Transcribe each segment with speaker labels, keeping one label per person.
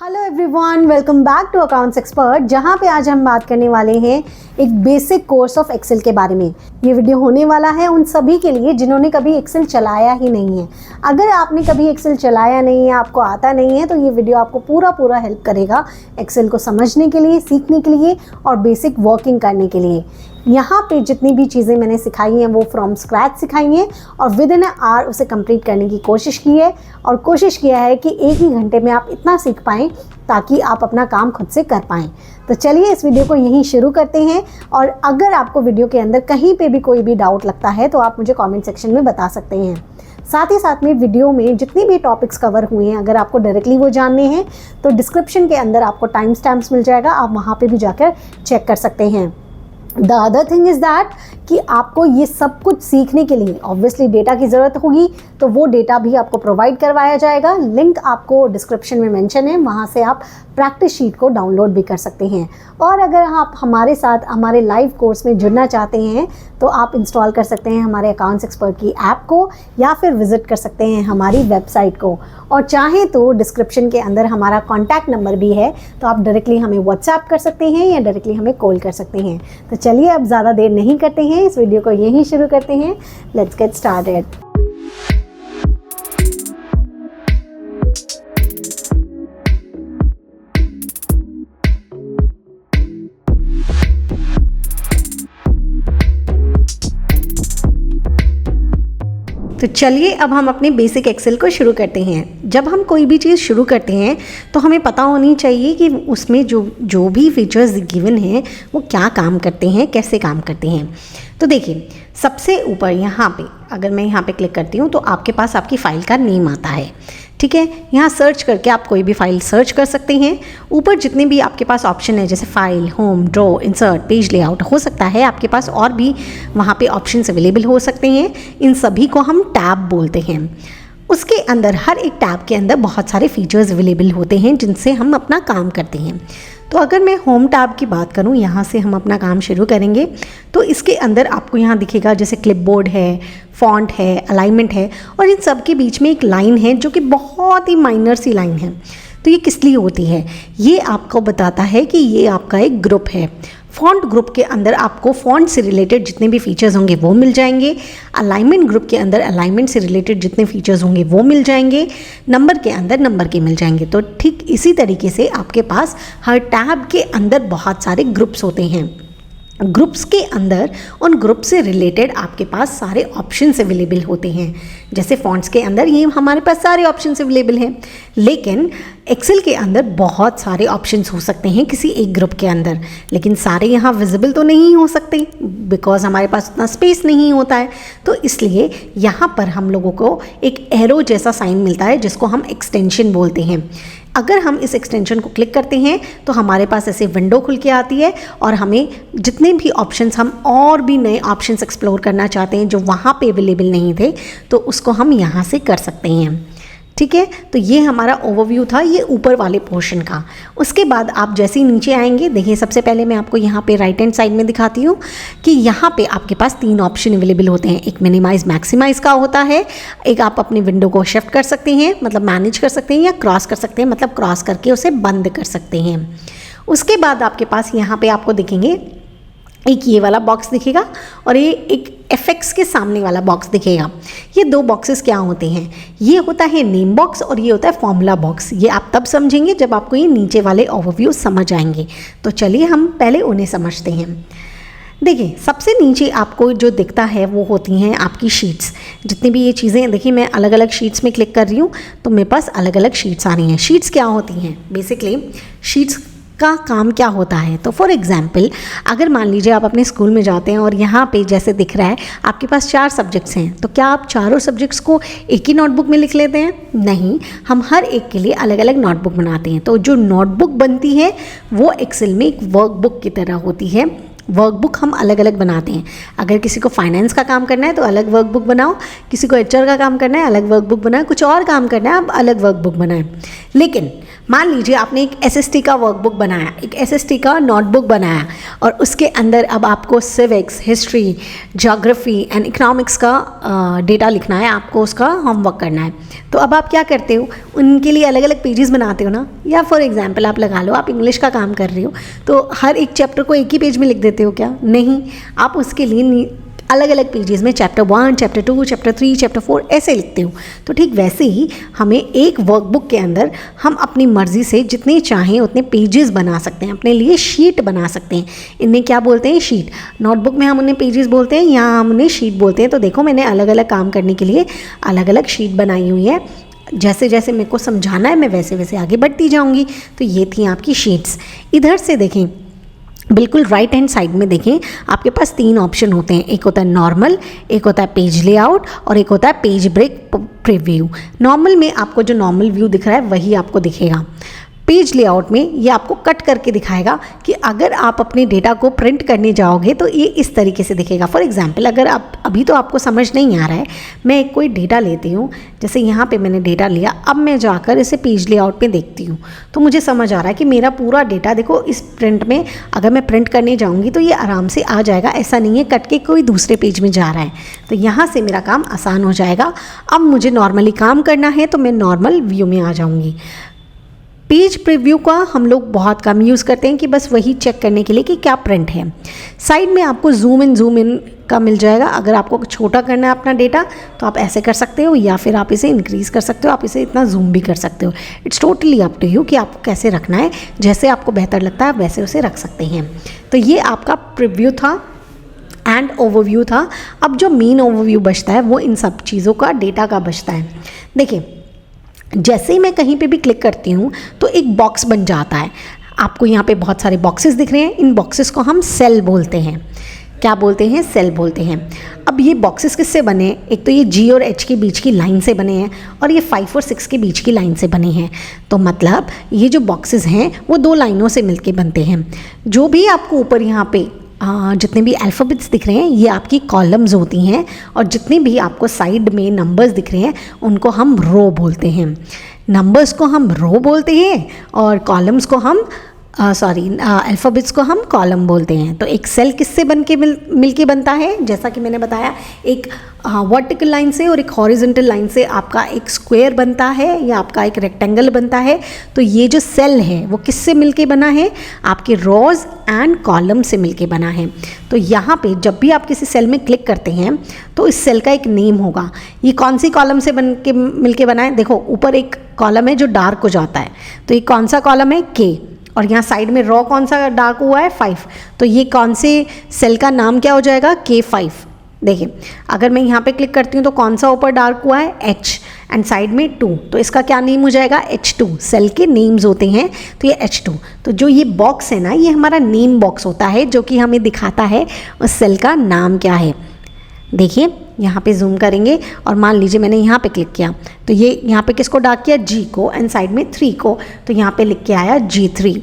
Speaker 1: Hello everyone, welcome back to accounts expert, जहां पे आज हम बात करने वाले हैं एक बेसिक कोर्स ऑफ एक्सेल के बारे में। ये वीडियो होने वाला है उन सभी के लिए जिन्होंने कभी एक्सेल चलाया ही नहीं है। अगर आपने कभी एक्सेल चलाया नहीं है, आपको आता नहीं है, तो ये वीडियो आपको पूरा हेल्प करेगा एक्सेल को समझने के लिए, सीखने के लिए और बेसिक वर्किंग करने के लिए। यहाँ पे जितनी भी चीज़ें मैंने सिखाई हैं वो फ्रॉम स्क्रैच सिखाई हैं और विद इन आवर उसे कंप्लीट करने की कोशिश की है और कोशिश किया है कि एक ही घंटे में आप इतना सीख पाएँ ताकि आप अपना काम खुद से कर पाएँ। तो चलिए इस वीडियो को यहीं शुरू करते हैं। और अगर आपको वीडियो के अंदर कहीं पे भी कोई भी डाउट लगता है तो आप मुझे कमेंट सेक्शन में बता सकते हैं। साथ ही साथ में वीडियो में जितनी भी टॉपिक्स कवर हुए हैं, अगर आपको डायरेक्टली वो जानने हैं तो डिस्क्रिप्शन के अंदर आपको टाइम स्टैम्प्स मिल जाएगा, आप वहाँ पे भी जाकर चेक कर सकते हैं। The other thing is that कि आपको ये सब कुछ सीखने के लिए ऑब्वियसली डेटा की ज़रूरत होगी, तो वो डेटा भी आपको प्रोवाइड करवाया जाएगा। लिंक आपको डिस्क्रिप्शन में मेंशन है, वहाँ से आप प्रैक्टिस शीट को डाउनलोड भी कर सकते हैं। और अगर आप हमारे साथ हमारे लाइव कोर्स में जुड़ना चाहते हैं तो आप इंस्टॉल कर सकते हैं हमारे अकाउंट्स एक्सपर्ट की ऐप को या फिर विज़िट कर सकते हैं हमारी वेबसाइट को। और चाहें तो डिस्क्रिप्शन के अंदर हमारा कॉन्टैक्ट नंबर भी है, तो आप डायरेक्टली हमें व्हाट्सएप कर सकते हैं या डायरेक्टली हमें कॉल कर सकते हैं। तो चलिए अब ज़्यादा देर नहीं करते हैं, इस वीडियो को यहीं शुरू करते हैं। Let's get started. तो चलिए अब हम अपने बेसिक एक्सेल को शुरू करते हैं। जब हम कोई भी चीज़ शुरू करते हैं तो हमें पता होनी चाहिए कि उसमें जो भी फीचर्स गिवन हैं वो क्या काम करते हैं, कैसे काम करते हैं। तो देखिए सबसे ऊपर यहाँ पे अगर मैं यहाँ पे क्लिक करती हूँ तो आपके पास आपकी फ़ाइल का नेम आता है, ठीक है। यहाँ सर्च करके आप कोई भी फाइल सर्च कर सकते हैं। ऊपर जितने भी आपके पास ऑप्शन है जैसे file, home, draw, insert, page layout, हो सकता है आपके पास और भी वहाँ पे ऑप्शंस अवेलेबल हो सकते हैं। इन सभी को हम टैब बोलते हैं। उसके अंदर हर एक टैब के अंदर बहुत सारे फीचर्स अवेलेबल होते हैं जिनसे हम अपना काम करते हैं। तो अगर मैं होम टैब की बात करूं, यहाँ से हम अपना काम शुरू करेंगे तो इसके अंदर आपको यहाँ दिखेगा जैसे क्लिपबोर्ड है, फॉन्ट है, अलाइनमेंट है और इन सब के बीच में एक लाइन है जो कि बहुत ही माइनर सी लाइन है। तो ये किस लिए होती है? ये आपको बताता है कि ये आपका एक ग्रुप है। फॉन्ट ग्रुप के अंदर आपको फॉन्ट से रिलेटेड जितने भी फीचर्स होंगे वो मिल जाएंगे। अलाइनमेंट ग्रुप के अंदर अलाइनमेंट से रिलेटेड जितने फीचर्स होंगे वो मिल जाएंगे। नंबर के अंदर नंबर के मिल जाएंगे। तो ठीक इसी तरीके से आपके पास हर टैब के अंदर बहुत सारे ग्रुप्स होते हैं। ग्रुप्स के अंदर उन ग्रुप से रिलेटेड आपके पास सारे ऑप्शंस अवेलेबल होते हैं। जैसे फॉन्ट्स के अंदर ये हमारे पास सारे ऑप्शंस अवेलेबल हैं, लेकिन एक्सेल के अंदर बहुत सारे ऑप्शंस हो सकते हैं किसी एक ग्रुप के अंदर, लेकिन सारे यहाँ विजिबल तो नहीं हो सकते बिकॉज हमारे पास उतना स्पेस नहीं होता है। तो इसलिए यहाँ पर हम लोगों को एक एरो जैसा साइन मिलता है जिसको हम एक्सटेंशन बोलते हैं। अगर हम इस एक्सटेंशन को क्लिक करते हैं तो हमारे पास ऐसे विंडो खुल के आती है और हमें जितने भी ऑप्शंस हम और भी नए ऑप्शंस एक्सप्लोर करना चाहते हैं जो वहाँ पे अवेलेबल नहीं थे तो उसको हम यहाँ से कर सकते हैं, ठीक है। तो ये हमारा ओवरव्यू था ये ऊपर वाले पोर्शन का। उसके बाद आप जैसे ही नीचे आएंगे, देखिए सबसे पहले मैं आपको यहाँ पे राइट हैंड साइड में दिखाती हूँ कि यहाँ पे आपके पास 3 ऑप्शन अवेलेबल होते हैं। एक मिनिमाइज मैक्सिमाइज का होता है, एक आप अपने विंडो को शिफ्ट कर सकते हैं मतलब मैनेज कर सकते हैं, या क्रॉस कर सकते हैं मतलब क्रॉस करके उसे बंद कर सकते हैं। उसके बाद आपके पास यहाँ पर आपको दिखेंगे एक ये वाला बॉक्स दिखेगा और ये एक एफेक्ट्स के सामने वाला बॉक्स दिखेगा। ये 2 बॉक्सेस क्या होते हैं? ये होता है नेम बॉक्स और ये होता है फॉर्मूला बॉक्स। ये आप तब समझेंगे जब आपको ये नीचे वाले ओवरव्यू समझ आएंगे। तो चलिए हम पहले उन्हें समझते हैं। देखिए सबसे नीचे आपको जो दिखता है वो होती हैं आपकी शीट्स। जितनी भी ये चीज़ें, देखिए मैं अलग अलग शीट्स में क्लिक कर रही हूँ तो मेरे पास अलग अलग शीट्स आ रही हैं। शीट्स क्या होती हैं? बेसिकली शीट्स का काम क्या होता है? तो फॉर एग्जाम्पल अगर मान लीजिए आप अपने स्कूल में जाते हैं और यहाँ पे जैसे दिख रहा है आपके पास 4 सब्जेक्ट्स हैं, तो क्या आप चारों सब्जेक्ट्स को एक ही नोटबुक में लिख लेते हैं? नहीं, हम हर एक के लिए अलग अलग नोटबुक बनाते हैं। तो जो नोटबुक बनती है वो एक्सेल में एक वर्कबुक की तरह होती है वर्कबुक हम अलग अलग बनाते हैं। अगर किसी को फाइनेंस का काम करना है तो अलग वर्कबुक बनाओ, किसी को एचआर का काम करना है अलग वर्कबुक बनाओ, कुछ और काम करना है आप अलग वर्कबुक बनाएं। लेकिन मान लीजिए आपने एक एसएसटी का वर्कबुक बनाया, एक एसएसटी का नोटबुक बनाया और उसके अंदर अब आपको civics, history, geography and economics का डेटा लिखना है, आपको उसका होमवर्क करना है। तो अब आप क्या करते हो, उनके लिए अलग अलग पेजेस बनाते हो ना। या फॉर एग्जांपल आप लगा लो आप इंग्लिश का काम कर रहे हो तो हर एक चैप्टर को एक ही पेज में लिख देते हो क्या? नहीं, आप उसके लिए अलग अलग पेजेस में चैप्टर 1, चैप्टर 2, चैप्टर 3, चैप्टर 4 ऐसे लिखते हो। तो ठीक वैसे ही हमें एक वर्कबुक के अंदर हम अपनी मर्ज़ी से जितने चाहें उतने पेजेस बना सकते हैं, अपने लिए शीट बना सकते हैं। इन्हें क्या बोलते हैं? शीट। नोटबुक में हम उन्हें पेजेस बोलते हैं, यहाँ हम उन्हें शीट बोलते हैं। तो देखो मैंने अलग अलग काम करने के लिए अलग अलग शीट बनाई हुई है। जैसे जैसे मेरे को समझाना है मैं वैसे वैसे आगे बढ़ती जाऊँगी। तो ये थी आपकी शीट्स। इधर से देखें, बिल्कुल राइट हैंड साइड में देखें, आपके पास 3 ऑप्शन होते हैं। एक होता है नॉर्मल, एक होता है पेज लेआउट और एक होता है पेज ब्रेक प्रीव्यू। नॉर्मल में आपको जो नॉर्मल व्यू दिख रहा है वही आपको दिखेगा। पेज लेआउट में ये आपको कट करके दिखाएगा कि अगर आप अपने डेटा को प्रिंट करने जाओगे तो ये इस तरीके से दिखेगा। फॉर एग्जांपल अगर आप अभी तो आपको समझ नहीं आ रहा है, मैं एक कोई डेटा लेती हूँ, जैसे यहाँ पे मैंने डेटा लिया, अब मैं जाकर इसे पेज लेआउट में देखती हूँ तो मुझे समझ आ रहा है कि मेरा पूरा डेटा देखो इस प्रिंट में अगर मैं प्रिंट करने जाऊँगी तो ये आराम से आ जाएगा। ऐसा नहीं है कट के कोई दूसरे पेज में जा रहा है। तो यहाँ से मेरा काम आसान हो जाएगा। अब मुझे नॉर्मली काम करना है तो मैं नॉर्मल व्यू में आ जाऊँगी। पेज प्रीव्यू का हम लोग बहुत कम यूज़ करते हैं कि बस वही चेक करने के लिए कि क्या प्रिंट है। साइड में आपको जूम इन का मिल जाएगा। अगर आपको छोटा करना है अपना डेटा तो आप ऐसे कर सकते हो या फिर आप इसे इंक्रीज़ कर सकते हो, आप इसे इतना जूम भी कर सकते हो। It's totally up to you कि आपको कैसे रखना है, जैसे आपको बेहतर लगता है आप वैसे उसे रख सकते हैं। तो ये आपका प्रीव्यू था एंड ओवरव्यू था। अब जो मेन ओवरव्यू बचता है वो इन सब चीज़ों का डेटा का बचता है। देखिए जैसे ही मैं कहीं पे भी क्लिक करती हूँ तो एक बॉक्स बन जाता है। आपको यहाँ पे बहुत सारे बॉक्सेस दिख रहे हैं। इन बॉक्सेस को हम सेल बोलते हैं। क्या बोलते हैं? सेल बोलते हैं। अब ये बॉक्सेस किससे बने? एक तो ये G और H के बीच की लाइन से बने हैं और ये 5 और 6 के बीच की लाइन से बने हैं। तो मतलब ये जो बॉक्सेस हैं वो 2 लाइनों से मिलके बनते हैं। जो भी आपको ऊपर यहाँ पे जितने भी अल्फ़ाबेट्स दिख रहे हैं ये आपकी कॉलम्स होती हैं और जितने भी आपको साइड में नंबर्स दिख रहे हैं उनको हम रो बोलते हैं। नंबर्स को हम रो बोलते हैं और कॉलम्स को हम अल्फ़ाबेट्स को हम कॉलम बोलते हैं। तो एक सेल किससे बन के मिल के बनता है? जैसा कि मैंने बताया, एक वर्टिकल लाइन से और एक हॉरिजॉन्टल लाइन से आपका एक स्क्वायर बनता है या आपका एक रेक्टेंगल बनता है। तो ये जो सेल है वो किससे मिलके बना है? आपके रोज एंड कॉलम से मिलके बना है। तो यहाँ पे जब भी आप किसी सेल में क्लिक करते हैं तो इस सेल का एक नेम होगा। ये कौन सी कॉलम से बन के मिलके बना है? देखो ऊपर एक कॉलम है जो डार्क हो जाता है, तो ये कौन सा कॉलम है? K। और यहाँ साइड में रो कौन सा डार्क हुआ है? 5। तो ये कौन से सेल का नाम क्या हो जाएगा? K5। देखिए अगर मैं यहाँ पे क्लिक करती हूँ तो कौन सा ऊपर डार्क हुआ है? H एंड साइड में 2। तो इसका क्या नेम हो जाएगा? H2। सेल के नेम्स होते हैं तो ये H2। तो जो ये बॉक्स है ना ये हमारा नेम बॉक्स होता है जो कि हमें दिखाता है उस सेल का नाम क्या है। देखिए यहाँ पे जूम करेंगे और मान लीजिए मैंने यहाँ पे क्लिक किया तो ये यहाँ पे किसको डार्क किया? G को एंड साइड में 3 को। तो यहाँ पे लिख के आया G3।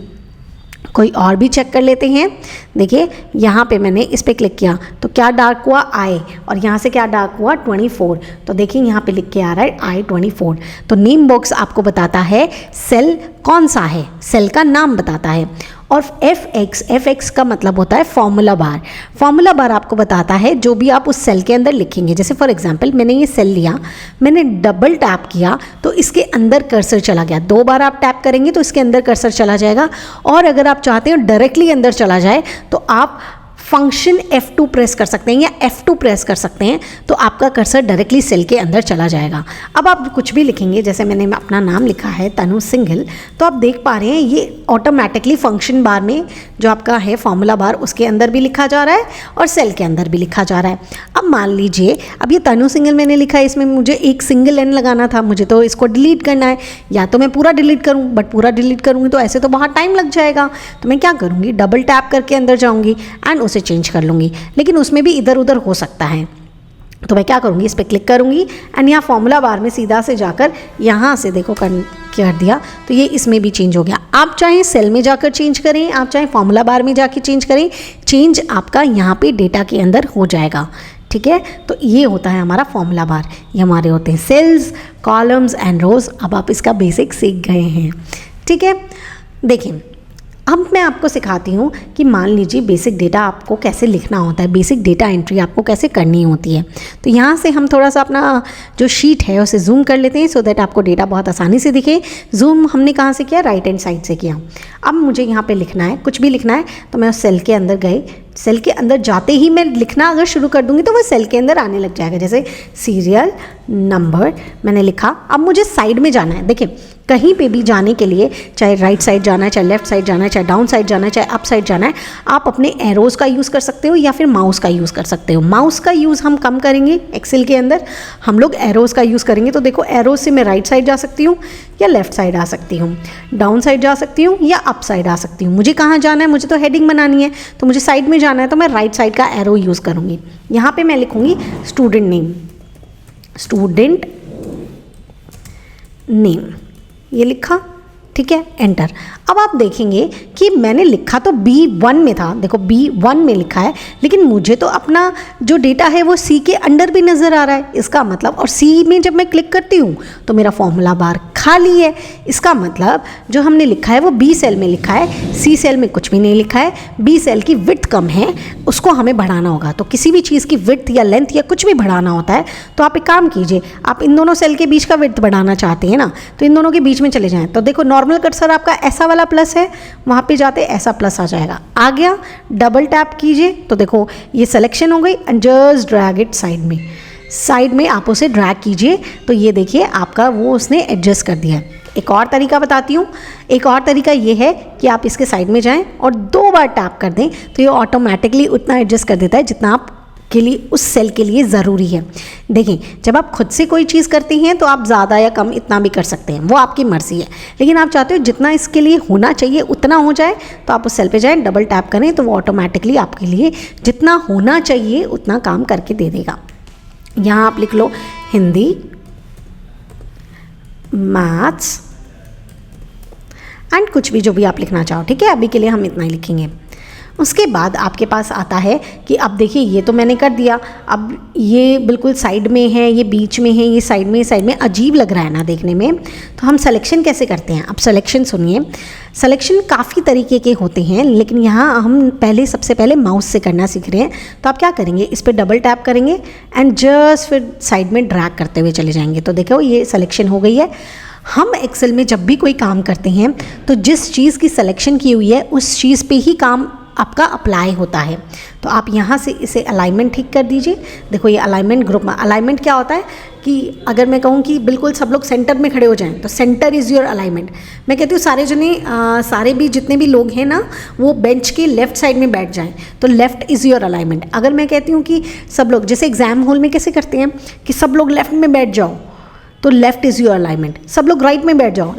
Speaker 1: कोई और भी चेक कर लेते हैं। देखिए यहाँ पे मैंने इस पे क्लिक किया तो क्या डार्क हुआ? I। और यहाँ से क्या डार्क हुआ? 24। तो देखिए यहाँ पे लिख के आ रहा है I24। तो नेम बॉक्स आपको बताता है सेल कौन सा है, सेल का नाम बताता है। और FX का मतलब होता है फॉर्मूला बार। फॉर्मूला बार आपको बताता है जो भी आप उस सेल के अंदर लिखेंगे। जैसे फॉर एग्जांपल मैंने ये सेल लिया, मैंने डबल टैप किया तो इसके अंदर कर्सर चला गया। 2 बार आप टैप करेंगे तो इसके अंदर कर्सर चला जाएगा। और अगर आप चाहते हो डायरेक्टली अंदर चला जाए तो आप फंक्शन F2 प्रेस कर सकते हैं या F2 प्रेस कर सकते हैं तो आपका कर्सर डायरेक्टली सेल के अंदर चला जाएगा। अब आप कुछ भी लिखेंगे, जैसे मैंने अपना नाम लिखा है तनु सिंघल, तो आप देख पा रहे हैं ये ऑटोमेटिकली फंक्शन बार में जो आपका है फॉर्मूला बार उसके अंदर भी लिखा जा रहा है और सेल के अंदर भी लिखा जा रहा है। अब मान लीजिए अब ये तनु सिंघल मैंने लिखा है, इसमें मुझे एक सिंगल एन लगाना था, मुझे तो इसको डिलीट करना है। या तो मैं पूरा डिलीट करूँ, बट पूरा डिलीट करूँगी तो ऐसे तो बहुत टाइम लग जाएगा। तो मैं क्या करूँगी, डबल टैप करके अंदर जाऊँगी एंड उसे चेंज कर लूँगी। लेकिन उसमें भी इधर उधर हो सकता है। तो मैं क्या करूँगी, इस पर क्लिक करूँगी एंड यहाँ फॉर्मूला बार में सीधा से जाकर यहाँ से देखो कर दिया, तो ये इसमें भी चेंज हो गया। आप चाहे सेल में जाकर चेंज करें, आप चाहे फॉर्मूला बार में जाकर चेंज करें, चेंज आपका यहाँ पे डेटा के अंदर हो जाएगा। ठीक है, तो ये होता है हमारा फॉर्मूला बार। ये हमारे होते हैं सेल्स, कॉलम्स एंड रोज। अब आप इसका बेसिक सीख गए हैं। ठीक है, देखिए अब मैं आपको सिखाती हूँ कि मान लीजिए बेसिक डेटा आपको कैसे लिखना होता है, बेसिक डेटा एंट्री आपको कैसे करनी होती है। तो यहाँ से हम थोड़ा सा अपना जो शीट है उसे जूम कर लेते हैं सो दैट आपको डेटा बहुत आसानी से दिखे। जूम हमने कहाँ से किया, राइट हैंड साइड से किया। अब मुझे यहाँ पे लिखना है, कुछ भी लिखना है, तो मैं उस सेल के अंदर गए, सेल के अंदर जाते ही मैं लिखना अगर शुरू कर दूंगी तो वो सेल के अंदर आने लग जाएगा। जैसे सीरियल नंबर मैंने लिखा। अब मुझे साइड में जाना है। देखिए कहीं पे भी जाने के लिए, चाहे राइट साइड जाना है, चाहे लेफ्ट साइड जाना है, चाहे डाउन साइड जाना है, चाहे अप साइड जाना है, आप अपने एरोज़ का यूज़ कर सकते हो या फिर माउस का यूज़ कर सकते हो। माउस का यूज़ हम कम करेंगे एक्सेल के अंदर, हम लोग एरोज़ का यूज़ करेंगे। तो देखो एरोज़ से मैं राइट साइड जा सकती हूँ या लेफ्ट साइड आ सकती हूँ, डाउन साइड जा सकती हूँ या अप साइड आ सकती हूँ। मुझे कहाँ जाना है, मुझे तो हेडिंग बनानी है, तो मुझे साइड में जाना है, तो मैं राइट साइड का एरो यूज़ करूँगी। यहाँ पर मैं लिखूँगी स्टूडेंट नेम, स्टूडेंट नेम, ये लिखा। ठीक है, एंटर। अब आप देखेंगे कि मैंने लिखा तो B1 में था, देखो B1 में लिखा है, लेकिन मुझे तो अपना जो डेटा है वो C के अंडर भी नज़र आ रहा है। इसका मतलब, और C में जब मैं क्लिक करती हूँ तो मेरा फॉर्मूला बार खाली है। इसका मतलब जो हमने लिखा है वो B सेल में लिखा है, C सेल में कुछ भी नहीं लिखा है। B सेल की विड्थ कम है, उसको हमें बढ़ाना होगा। तो किसी भी चीज़ की विड्थ या लेंथ या कुछ भी बढ़ाना होता है तो आप एक काम कीजिए, आप इन दोनों सेल के बीच का विड्थ बढ़ाना चाहते हैं ना, तो इन दोनों के बीच में चले जाएँ। तो देखो नॉर्मल कर्सर आपका ऐसा वाला प्लस है, वहाँ पे जाते ऐसा प्लस आ जाएगा। आ गया, डबल टैप कीजिए तो देखो ये सिलेक्शन हो गई and just drag it side में आप उसे ड्रैग कीजिए तो ये देखिए आपका वो उसने एडजस्ट कर दिया है। एक और तरीका बताती हूँ, एक और तरीका ये है कि आप इसके साइड में जाएं और 2 बार टैप कर दें तो ये ऑटोमेटिकली उतना एडजस्ट कर देता है जितना आप के लिए उस सेल के लिए ज़रूरी है। देखिए जब आप खुद से कोई चीज़ करते हैं तो आप ज़्यादा या कम इतना भी कर सकते हैं, वो आपकी मर्ज़ी है। लेकिन आप चाहते हो जितना इसके लिए होना चाहिए उतना हो जाए, तो आप उस सेल पे जाएं, डबल टैप करें तो वो ऑटोमेटिकली आपके लिए जितना होना चाहिए उतना काम करके दे देगा। यहाँ आप लिख लो हिंदी, मैथ्स एंड कुछ भी जो भी आप लिखना चाहो। ठीक है, अभी के लिए हम इतना ही लिखेंगे। उसके बाद आपके पास आता है कि अब देखिए ये तो मैंने कर दिया, अब ये बिल्कुल साइड में है, ये बीच में है, ये साइड में अजीब लग रहा है ना देखने में। तो हम सिलेक्शन कैसे करते हैं, अब सिलेक्शन सुनिए। सिलेक्शन काफ़ी तरीके के होते हैं, लेकिन यहाँ हम सबसे पहले माउस से करना सीख रहे हैं। तो आप क्या करेंगे, इस पर डबल टैप करेंगे एंड जस्ट फिर साइड में ड्रैग करते हुए चले जाएंगे। तो देखो ये सिलेक्शन हो गई है। हम एक्सेल में जब भी कोई काम करते हैं तो जिस चीज़ की सिलेक्शन की हुई है उस चीज़ पे ही काम आपका अप्लाई होता है। तो आप यहाँ से इसे अलाइनमेंट ठीक कर दीजिए। देखो ये अलाइनमेंट ग्रुप में, अलाइनमेंट क्या होता है कि अगर मैं कहूँ कि बिल्कुल सब लोग सेंटर में खड़े हो जाएं तो सेंटर इज़ योर अलाइनमेंट। मैं कहती हूँ सारे भी जितने भी लोग हैं ना वो बेंच के लेफ्ट साइड में बैठ जाएं तो लेफ्ट इज़ योर अलाइनमेंट। अगर मैं कहती हूँ कि सब लोग, जैसे एग्जाम हॉल में कैसे करते हैं कि सब लोग लेफ्ट में बैठ जाओ तो लेफ्ट इज़ योर अलाइनमेंट। सब लोग राइट में बैठ जाओ,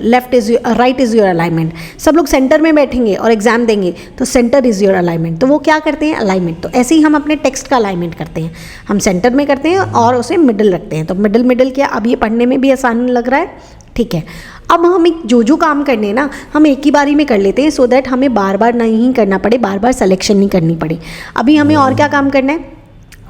Speaker 1: राइट इज़ योर अलाइनमेंट। सब लोग सेंटर में बैठेंगे और एग्जाम देंगे तो सेंटर इज़ योर अलाइनमेंट। तो वो क्या करते हैं, अलाइनमेंट। तो ऐसे ही हम अपने टेक्स्ट का अलाइनमेंट करते हैं, हम सेंटर में करते हैं और उसे मिडिल रखते हैं। तो मिडिल क्या, अब ये पढ़ने में भी आसान लग रहा है। ठीक है, अब हम जो काम करने हैं ना हम एक ही बारी में कर लेते हैं सो दैट हमें बार बार नहीं करना पड़े, बार बार सिलेक्शन नहीं करनी पड़े। अभी हमें और क्या काम करना है,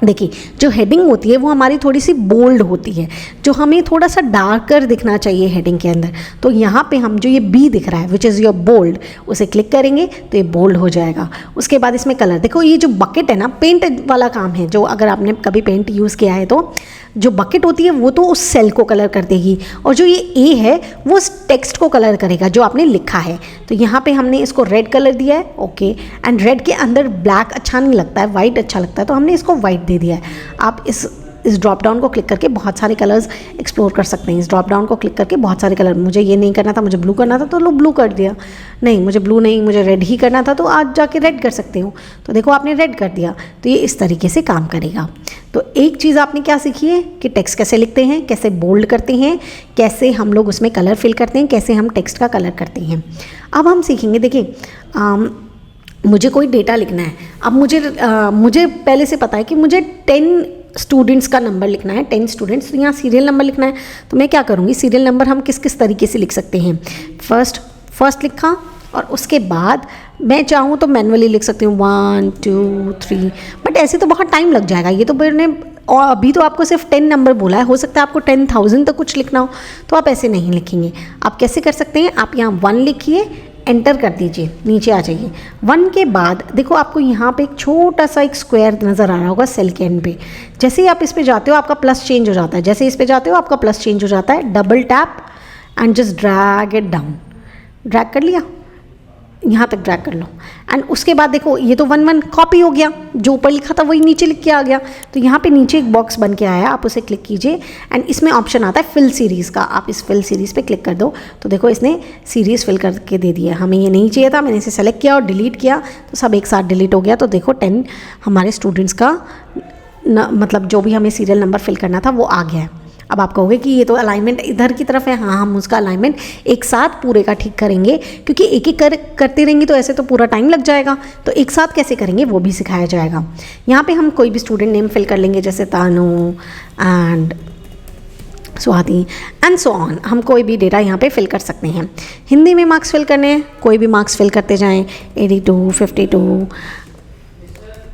Speaker 1: देखिए जो हेडिंग होती है वो हमारी थोड़ी सी बोल्ड होती है, जो हमें थोड़ा सा डार्कर दिखना चाहिए हेडिंग के अंदर। तो यहाँ पे हम जो ये बी दिख रहा है विच इज़ योर बोल्ड, उसे क्लिक करेंगे तो ये बोल्ड हो जाएगा। उसके बाद इसमें कलर, देखो ये जो बकेट है ना पेंट वाला काम है, जो अगर आपने कभी पेंट यूज़ किया है तो जो बकेट होती है वो तो उस सेल को कलर कर देगी और जो ये ए है वो उस टेक्स्ट को कलर करेगा जो आपने लिखा है। तो यहाँ पे हमने इसको रेड कलर दिया है, ओके। एंड रेड के अंदर ब्लैक अच्छा नहीं लगता है, वाइट अच्छा लगता है, तो हमने इसको वाइट दे दिया है। आप इस ड्रॉप डाउन को क्लिक करके बहुत सारे कलर्स एक्सप्लोर कर सकते हैं। इस ड्रॉप डाउन को क्लिक करके बहुत सारे कलर, मुझे ये नहीं करना था, मुझे ब्लू करना था तो लो ब्लू कर दिया, नहीं मुझे ब्लू नहीं, मुझे रेड ही करना था तो आज जाके रेड कर सकते हो। तो देखो आपने रेड कर दिया, तो ये इस तरीके से काम करेगा। तो एक चीज़ आपने क्या सीखी है कि टेक्स्ट कैसे लिखते हैं, कैसे बोल्ड करते हैं, कैसे हम लोग उसमें कलर फिल करते हैं, कैसे हम टेक्स्ट का कलर करते हैं। अब हम सीखेंगे, देखिए मुझे कोई डेटा लिखना है। अब मुझे पहले से पता है कि मुझे 10 स्टूडेंट्स का नंबर लिखना है, 10 स्टूडेंट्स, तो यहाँ सीरियल नंबर लिखना है। तो मैं क्या करूँगी, सीरियल नंबर हम किस किस तरीके से लिख सकते हैं, फर्स्ट लिखा, और उसके बाद मैं चाहूँ तो मैनुअली लिख सकती हूँ 1 2 3, बट ऐसे तो बहुत टाइम लग जाएगा। ये तो मैंने और अभी तो आपको सिर्फ 10 नंबर बोला है, हो सकता है आपको 10,000 तक कुछ लिखना हो, तो आप ऐसे नहीं लिखेंगे। आप कैसे कर सकते हैं, आप यहाँ 1 लिखिए, एंटर कर दीजिए, नीचे आ जाइए। 1 के बाद देखो आपको यहाँ पे एक छोटा सा एक स्क्वायर नज़र आ रहा होगा सेल के एंड पे। जैसे ही आप इस पे जाते हो आपका प्लस चेंज हो जाता है, जैसे इस पे जाते हो आपका प्लस चेंज हो जाता है। Double tap and just drag it down, drag कर लिया, यहाँ तक ड्रैग कर लो। एंड उसके बाद देखो ये तो 1 1 कॉपी हो गया, जो ऊपर लिखा था वही नीचे लिख के आ गया। तो यहाँ पे नीचे एक बॉक्स बन के आया, आप उसे क्लिक कीजिए एंड इसमें ऑप्शन आता है फिल सीरीज़ का। आप इस फिल सीरीज़ पे क्लिक कर दो, तो देखो इसने सीरीज़ फिल करके दे दिया। हमें ये नहीं चाहिए था, मैंने इसे सेलेक्ट किया और डिलीट किया, तो सब एक साथ डिलीट हो गया। तो देखो 10 हमारे स्टूडेंट्स का मतलब जो भी हमें सीरियल नंबर फिल करना था वो आ गया है। अब आप कहोगे कि ये तो अलाइनमेंट इधर की तरफ है, हाँ हम उसका अलाइनमेंट एक साथ पूरे का ठीक करेंगे, क्योंकि एक एक करते रहेंगे तो ऐसे तो पूरा टाइम लग जाएगा। तो एक साथ कैसे करेंगे वो भी सिखाया जाएगा। यहाँ पे हम कोई भी स्टूडेंट नेम फिल कर लेंगे, जैसे Tanu and Swati and so on. हम कोई भी डेटा यहाँ पे फिल कर सकते हैं। हिंदी में मार्क्स फिल करने हैं, कोई भी मार्क्स फिल करते जाएँ, 82 52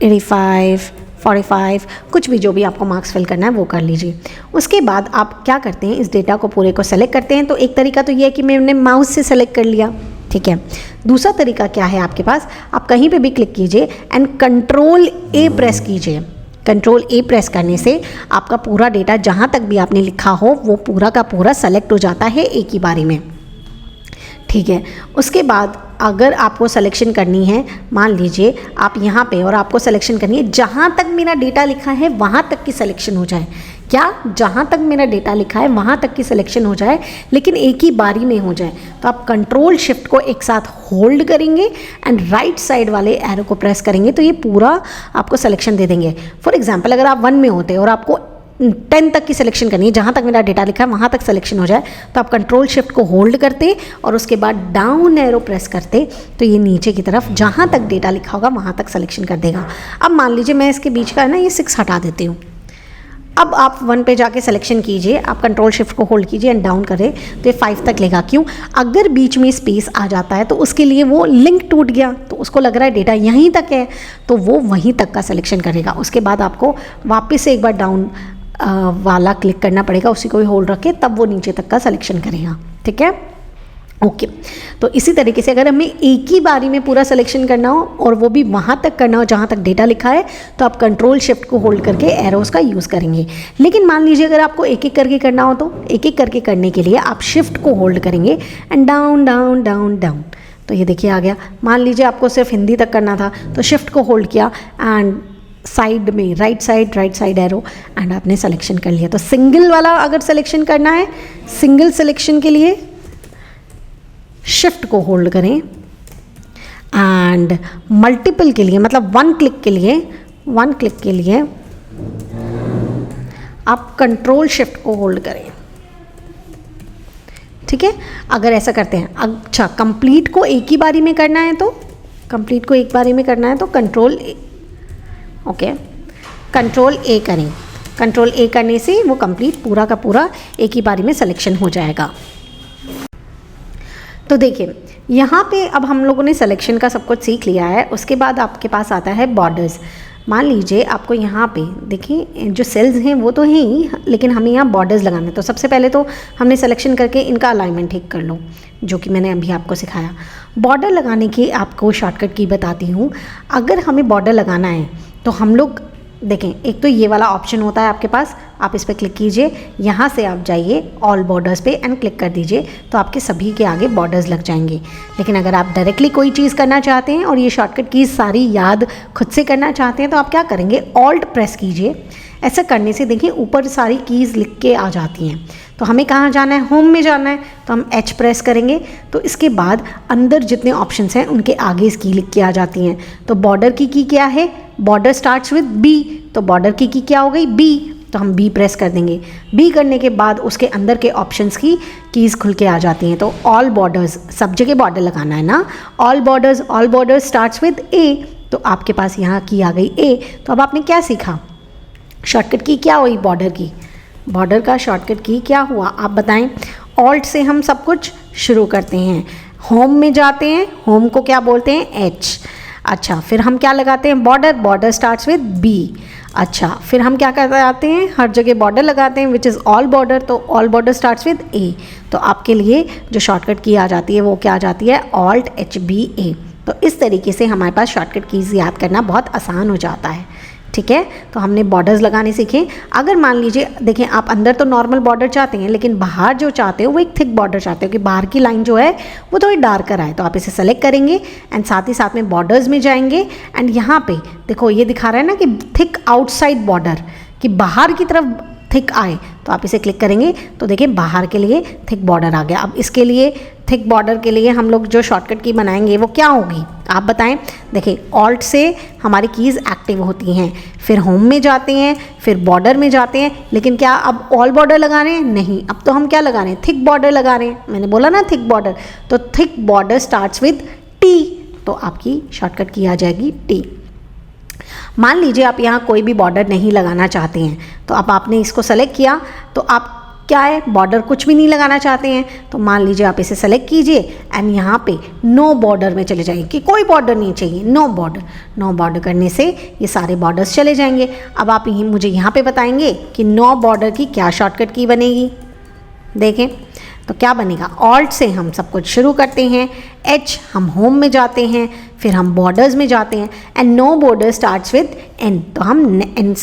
Speaker 1: 85 45, कुछ भी जो भी आपको मार्क्स फिल करना है वो कर लीजिए। उसके बाद आप क्या करते हैं, इस डेटा को पूरे को सेलेक्ट करते हैं। तो एक तरीका तो ये है कि मैंने माउस से सेलेक्ट कर लिया, ठीक है। दूसरा तरीका क्या है आपके पास, आप कहीं पे भी क्लिक कीजिए एंड कंट्रोल ए प्रेस कीजिए। कंट्रोल ए प्रेस करने से आपका पूरा डेटा जहाँ तक भी आपने लिखा हो वो पूरा का पूरा सेलेक्ट हो जाता है एक ही बारी में, ठीक है। उसके बाद अगर आपको सिलेक्शन करनी है, मान लीजिए आप यहाँ पे और आपको सिलेक्शन करनी है जहाँ तक मेरा डेटा लिखा है वहाँ तक की सिलेक्शन हो जाए। क्या, जहाँ तक मेरा डेटा लिखा है वहाँ तक की सिलेक्शन हो जाए, लेकिन एक ही बारी में हो जाए। तो आप कंट्रोल शिफ्ट को एक साथ होल्ड करेंगे एंड राइट साइड वाले एरो को प्रेस करेंगे, तो ये पूरा आपको सिलेक्शन दे देंगे। फॉर एग्जाम्पल अगर आप 1 में होते और आपको 10 तक की सिलेक्शन करनी है, जहाँ तक मेरा डेटा लिखा है वहाँ तक सिलेक्शन हो जाए, तो आप कंट्रोल शिफ्ट को होल्ड करते और उसके बाद डाउन एरो प्रेस करते, तो ये नीचे की तरफ जहाँ तक डेटा लिखा होगा वहाँ तक सिलेक्शन कर देगा। अब मान लीजिए मैं इसके बीच का है ना ये 6 हटा देती हूँ। अब आप 1 पे जाके सिलेक्शन कीजिए, आप कंट्रोल शिफ्ट को होल्ड कीजिए एंड डाउन करें, तो ये 5 तक लेगा। क्यों, अगर बीच में स्पेस आ जाता है तो उसके लिए वो लिंक टूट गया, तो उसको लग रहा है डेटा यहीं तक है, तो वो वहीं तक का सिलेक्शन करेगा। उसके बाद आपको वापस से एक बार डाउन वाला क्लिक करना पड़ेगा, उसी को ही होल्ड रखे, तब वो नीचे तक का सिलेक्शन करेगा, ठीक है। ओके, तो इसी तरीके से अगर हमें एक ही बारी में पूरा सिलेक्शन करना हो और वो भी वहाँ तक करना हो जहाँ तक डेटा लिखा है, तो आप कंट्रोल शिफ्ट को होल्ड करके एरोस का यूज़ करेंगे। लेकिन मान लीजिए अगर आपको एक एक करके करना हो, तो एक एक करके करने के लिए आप शिफ्ट को होल्ड करेंगे and down down down down, तो ये देखिए आ गया। मान लीजिए आपको सिर्फ हिंदी तक करना था, तो शिफ्ट को होल्ड किया एंड साइड में राइट साइड एरो एंड आपने सिलेक्शन कर लिया। तो सिंगल वाला अगर सिलेक्शन करना है, सिंगल सिलेक्शन के लिए शिफ्ट को होल्ड करें एंड मल्टीपल के लिए मतलब 1 क्लिक के लिए आप कंट्रोल शिफ्ट को होल्ड करें, ठीक है। अगर ऐसा करते हैं, अच्छा कंप्लीट को एक ही बारी में करना है, तो कंप्लीट को एक बारी में करना है तो कंट्रोल ए करें। कंट्रोल ए करने से वो कंप्लीट पूरा का पूरा एक ही बारी में सिलेक्शन हो जाएगा। तो देखिए यहाँ पे अब हम लोगों ने सिलेक्शन का सब कुछ सीख लिया है। उसके बाद आपके पास आता है बॉर्डर्स। मान लीजिए आपको यहाँ पे देखिए जो सेल्स हैं वो तो हैं ही, लेकिन हमें यहाँ बॉर्डर्स लगाना है। तो सबसे पहले तो हमने सिलेक्शन करके इनका अलाइनमेंट ठीक कर लो, जो कि मैंने अभी आपको सिखाया। बॉर्डर लगाने की आपको शॉर्टकट की बताती हूँ। अगर हमें बॉर्डर लगाना है तो हम लोग देखें, एक तो ये वाला ऑप्शन होता है आपके पास, आप इस पर क्लिक कीजिए, यहाँ से आप जाइए ऑल बॉर्डर्स पे एंड क्लिक कर दीजिए, तो आपके सभी के आगे बॉर्डर्स लग जाएंगे। लेकिन अगर आप डायरेक्टली कोई चीज़ करना चाहते हैं और ये शॉर्टकट की सारी याद खुद से करना चाहते हैं, तो आप क्या करेंगे, ऑल्ट प्रेस कीजिए। ऐसा करने से देखिए ऊपर सारी कीज़ लिख के आ जाती हैं। तो हमें कहाँ जाना है, होम में जाना है, तो हम H प्रेस करेंगे, तो इसके बाद अंदर जितने ऑप्शंस हैं उनके आगे इस की लिख के आ जाती हैं। तो बॉर्डर की क्या है, बॉर्डर स्टार्ट्स विद B, तो बॉर्डर की क्या हो गई B, तो हम B प्रेस कर देंगे। B करने के बाद उसके अंदर के ऑप्शंस की कीज़ खुल के आ जाती हैं। तो ऑल बॉर्डर्स, सब जगह बॉर्डर लगाना है ना, all borders starts with A, तो आपके पास यहाँ की आ गई A। तो अब आपने क्या सीखा, शॉर्टकट की क्या हुई? बॉर्डर की। बॉर्डर का शॉर्टकट की क्या हुआ आप बताएं? ऑल्ट से हम सब कुछ शुरू करते हैं, होम में जाते हैं, होम को क्या बोलते हैं? एच। अच्छा, फिर हम क्या लगाते हैं? Border. Border starts with B. अच्छा, फिर हम क्या करते आते हैं? हर जगह बॉर्डर लगाते हैं, विच इज़ ऑल बॉर्डर, तो ऑल बॉर्डर स्टार्ट्स विद ए। तो आपके लिए जो शॉर्टकट की आ जाती है वो क्या आ जाती है? ऑल्ट एच बी ए। तो इस तरीके से हमारे पास शॉर्टकट कीज़ याद करना बहुत आसान हो जाता है। ठीक है, तो हमने बॉर्डर्स लगाने सीखे। अगर मान लीजिए देखें, आप अंदर तो नॉर्मल बॉर्डर चाहते हैं, लेकिन बाहर जो चाहते हो वो एक थिक बॉर्डर चाहते हो कि बाहर की लाइन जो है वो थोड़ी डार्कर आए, तो आप इसे सेलेक्ट करेंगे एंड साथ ही साथ में बॉर्डर्स में जाएंगे एंड यहाँ पे देखो ये दिखा रहा है ना कि थिक आउटसाइड बॉर्डर, कि बाहर की तरफ थिक आए, तो आप इसे क्लिक करेंगे तो देखिए बाहर के लिए थिक बॉर्डर आ गया। अब इसके लिए थिक बॉर्डर के लिए हम लोग जो शॉर्टकट की बनाएंगे वो क्या होगी आप बताएं? देखिए ऑल्ट से हमारी कीज़ एक्टिव होती हैं, फिर होम में जाते हैं, फिर बॉर्डर में जाते हैं, लेकिन क्या अब ऑल बॉर्डर लगा रहे हैं? नहीं, अब तो हम क्या लगा रहे हैं? थिक बॉर्डर लगा रहे हैं। मैंने बोला ना थिक बॉर्डर, तो thick border starts with T, तो आपकी शॉर्टकट की आ जाएगी टी। मान लीजिए आप यहाँ कोई भी बॉर्डर नहीं लगाना चाहते हैं, तो अब आपने इसको सेलेक्ट किया, तो आप क्या है? बॉर्डर कुछ भी नहीं लगाना चाहते हैं, तो मान लीजिए आप इसे सेलेक्ट कीजिए एंड यहाँ पे नो बॉर्डर में चले जाइए कि कोई बॉर्डर नहीं चाहिए, नो बॉर्डर। नो बॉर्डर करने से ये सारे बॉर्डर्स चले जाएंगे। अब आप मुझे यहाँ पे बताएंगे कि नो बॉर्डर की क्या शॉर्टकट की बनेगी। देखें तो क्या बनेगा? ऑल्ट से हम सब कुछ शुरू करते हैं, एच हम होम में जाते हैं, फिर हम बॉर्डर्स में जाते हैं and no border starts with N, तो हम एन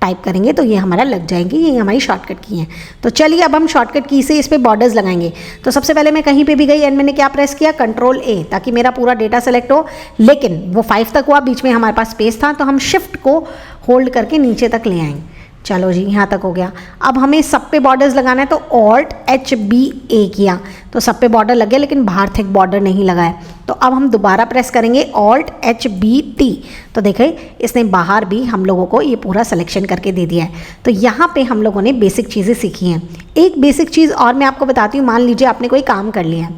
Speaker 1: टाइप करेंगे तो ये हमारा लग जाएंगे, ये हमारी शॉर्टकट की है। तो चलिए अब हम शॉर्टकट की से इस पे बॉर्डर्स लगाएंगे। तो सबसे पहले मैं कहीं पे भी गई एंड मैंने क्या प्रेस किया? कंट्रोल ए, ताकि मेरा पूरा डेटा सेलेक्ट हो, लेकिन वो 5 तक हुआ, बीच में हमारे पास स्पेस था, तो हम शिफ्ट को होल्ड करके नीचे तक ले आएंगे। चलो जी, यहाँ तक हो गया। अब हमें सब पे बॉर्डर्स लगाना है, तो ऑल्ट एच बी ए किया तो सब पे बॉर्डर लग गया, लेकिन बाहर थिक बॉर्डर नहीं लगा है। तो अब हम दोबारा प्रेस करेंगे ऑल्ट एच बी टी, तो देखें इसने बाहर भी हम लोगों को ये पूरा सिलेक्शन करके दे दिया है। तो यहाँ पे हम लोगों ने बेसिक चीज़ें सीखी हैं। एक बेसिक चीज़ और मैं आपको बताती हूँ। मान लीजिए आपने कोई काम कर लिया,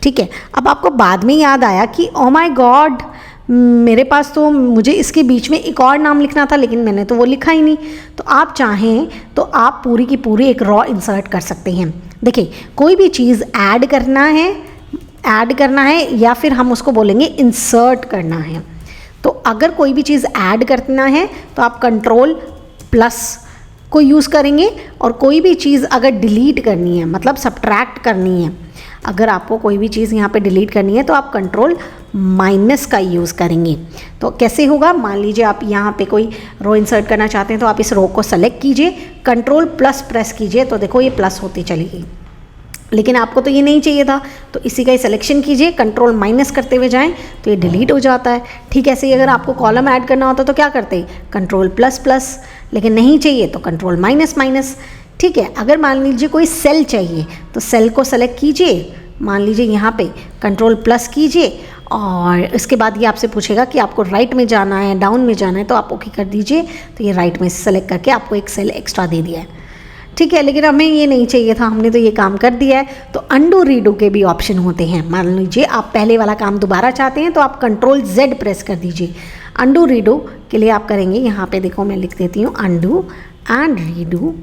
Speaker 1: ठीक है, अब आपको बाद में याद आया कि ओ माय गॉड, मेरे पास तो मुझे इसके बीच में एक और नाम लिखना था, लेकिन मैंने तो वो लिखा ही नहीं। तो आप चाहें तो आप पूरी की पूरी एक रॉ इंसर्ट कर सकते हैं। देखिए कोई भी चीज़ ऐड करना है या फिर हम उसको बोलेंगे इंसर्ट करना है। तो अगर कोई भी चीज़ ऐड करना है तो आप कंट्रोल प्लस को यूज़ करेंगे, और कोई भी चीज़ अगर डिलीट करनी है, मतलब सब्ट्रैक्ट करनी है, अगर आपको कोई भी चीज़ यहाँ पे डिलीट करनी है तो आप कंट्रोल माइनस का यूज़ करेंगे। तो कैसे होगा? मान लीजिए आप यहाँ पे कोई रो इंसर्ट करना चाहते हैं, तो आप इस रो को सेलेक्ट कीजिए, कंट्रोल प्लस प्रेस कीजिए, तो देखो ये प्लस होती चली गई, लेकिन आपको तो ये नहीं चाहिए था, तो इसी का ही सिलेक्शन कीजिए, कंट्रोल माइनस करते हुए जाएं तो ये डिलीट हो जाता है। ठीक ऐसे ही अगर आपको कॉलम ऐड करना होता तो क्या करते? कंट्रोल प्लस प्लस, लेकिन नहीं चाहिए तो कंट्रोल माइनस माइनस। ठीक है, अगर मान लीजिए कोई सेल चाहिए तो सेल को सेलेक्ट कीजिए, मान लीजिए यहाँ पे कंट्रोल प्लस कीजिए, और इसके बाद ये आपसे पूछेगा कि आपको राइट में जाना है डाउन में जाना है, तो आप ओके कर दीजिए, तो ये राइट में सेलेक्ट करके आपको एक सेल एक्स्ट्रा दे दिया है। ठीक है, लेकिन हमें ये नहीं चाहिए था, हमने तो ये काम कर दिया है। तो अंडू रीडू के भी ऑप्शन होते हैं। मान लीजिए आप पहले वाला काम दोबारा चाहते हैं, तो आप कंट्रोल जेड प्रेस कर दीजिए। अंडू रीडू के लिए आप करेंगे, यहाँ पे देखो मैं लिख देती हूँ अंडू एंड रीडू।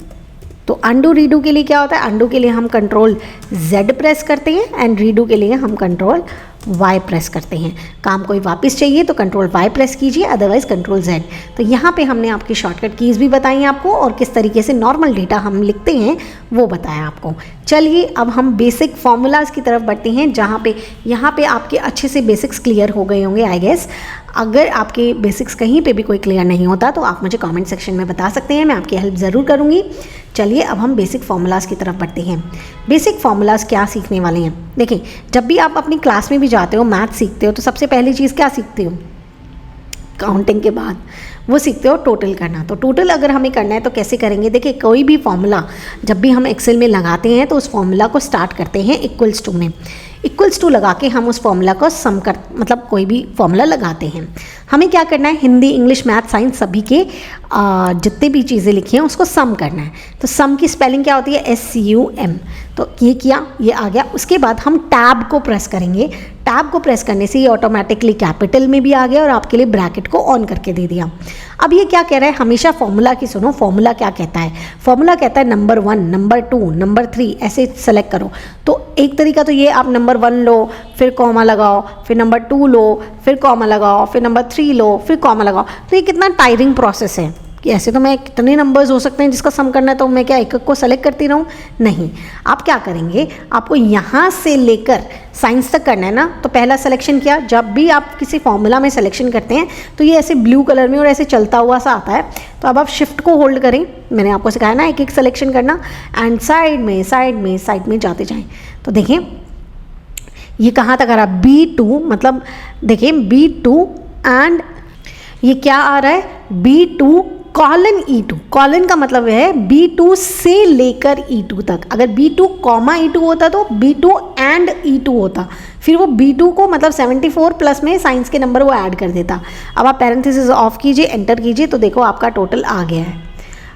Speaker 1: तो अंडू रीडू के लिए क्या होता है? अंडू के लिए हम कंट्रोल जेड प्रेस करते हैं एंड रीडू के लिए हम कंट्रोल वाई प्रेस करते हैं। काम कोई वापस चाहिए तो कंट्रोल वाई प्रेस कीजिए, अदरवाइज कंट्रोल जेड। तो यहाँ पे हमने आपकी शॉर्टकट कीज़ भी बताई आपको, और किस तरीके से नॉर्मल डेटा हम लिखते हैं वो बताया आपको। चलिए अब हम बेसिक फॉर्मूलाज की तरफ बढ़ते हैं, जहाँ पे यहाँ पे आपके अच्छे से बेसिक्स क्लियर हो गए होंगे आई गेस। अगर आपके बेसिक्स कहीं पे भी कोई क्लियर नहीं होता तो आप मुझे कमेंट सेक्शन में बता सकते हैं, मैं आपकी हेल्प ज़रूर करूँगी। चलिए अब हम बेसिक फार्मूलाज की तरफ बढ़ते हैं। बेसिक फार्मूलाज क्या सीखने वाले हैं? देखिए, जब भी आप अपनी क्लास में भी जाते हो, मैथ सीखते हो, तो सबसे पहली चीज़ क्या सीखते हो? काउंटिंग के बाद वो सीखते हो टोटल करना। तो टोटल अगर हमें करना है तो कैसे करेंगे? देखिए, कोई भी फॉर्मूला जब भी हम एक्सेल में लगाते हैं तो उस फॉर्मूला को स्टार्ट करते हैं इक्वल्स टू में। इक्वल्स टू लगा के हम उस फॉर्मूला को सम कर, मतलब कोई भी फॉर्मूला लगाते हैं। हमें क्या करना है? हिंदी, इंग्लिश, मैथ, साइंस सभी के जितने भी चीज़ें लिखी हैं उसको सम करना है। तो सम की स्पेलिंग क्या होती है? SUM। तो ये किया, ये आ गया। उसके बाद हम टैब को प्रेस करेंगे। टैब को प्रेस करने से ये ऑटोमेटिकली कैपिटल में भी आ गया और आपके लिए ब्रैकेट को ऑन करके दे दिया। अब ये क्या कह रहा है, हमेशा फॉर्मूला की सुनो, फॉर्मूला क्या कहता है, फॉर्मूला कहता है नंबर 1, नंबर 2, नंबर 3 ऐसे सेलेक्ट करो। तो एक तरीका तो ये, आप नंबर 1 लो, फिर कॉमा लगाओ, फिर नंबर 2 लो, फिर कॉमा लगाओ, फिर नंबर 3 लो, फिर कॉमा लगाओ। तो ये कितना टायरिंग प्रोसेस है कि ऐसे तो मैं कितने नंबर्स हो सकते हैं जिसका सम करना है, तो मैं क्या एक एक को सेलेक्ट करती रहूँ? नहीं, आप क्या करेंगे, आपको यहाँ से लेकर साइंस तक करना है ना। तो पहला सिलेक्शन किया, जब भी आप किसी फॉर्मूला में सिलेक्शन करते हैं तो ये ऐसे ब्लू कलर में और ऐसे चलता हुआ सा आता है। तो अब आप शिफ्ट को होल्ड करें, मैंने आपको सिखाया ना एक एक सिलेक्शन करना, एंड साइड में साइड में साइड में जाते जाएँ। तो देखें ये कहाँ तक आ रहा है, B2, मतलब देखिए B2 एंड ये क्या आ रहा है, B2 कॉलन E2। कॉलन का मतलब है B2 से लेकर E2 तक। अगर B2 कॉमा E2 होता तो B2 एंड E2 होता, फिर वो B2 को मतलब 74 प्लस में साइंस के नंबर वो ऐड कर देता। अब आप पैरेंथेसिस ऑफ कीजिए, एंटर कीजिए, तो देखो आपका टोटल आ गया है,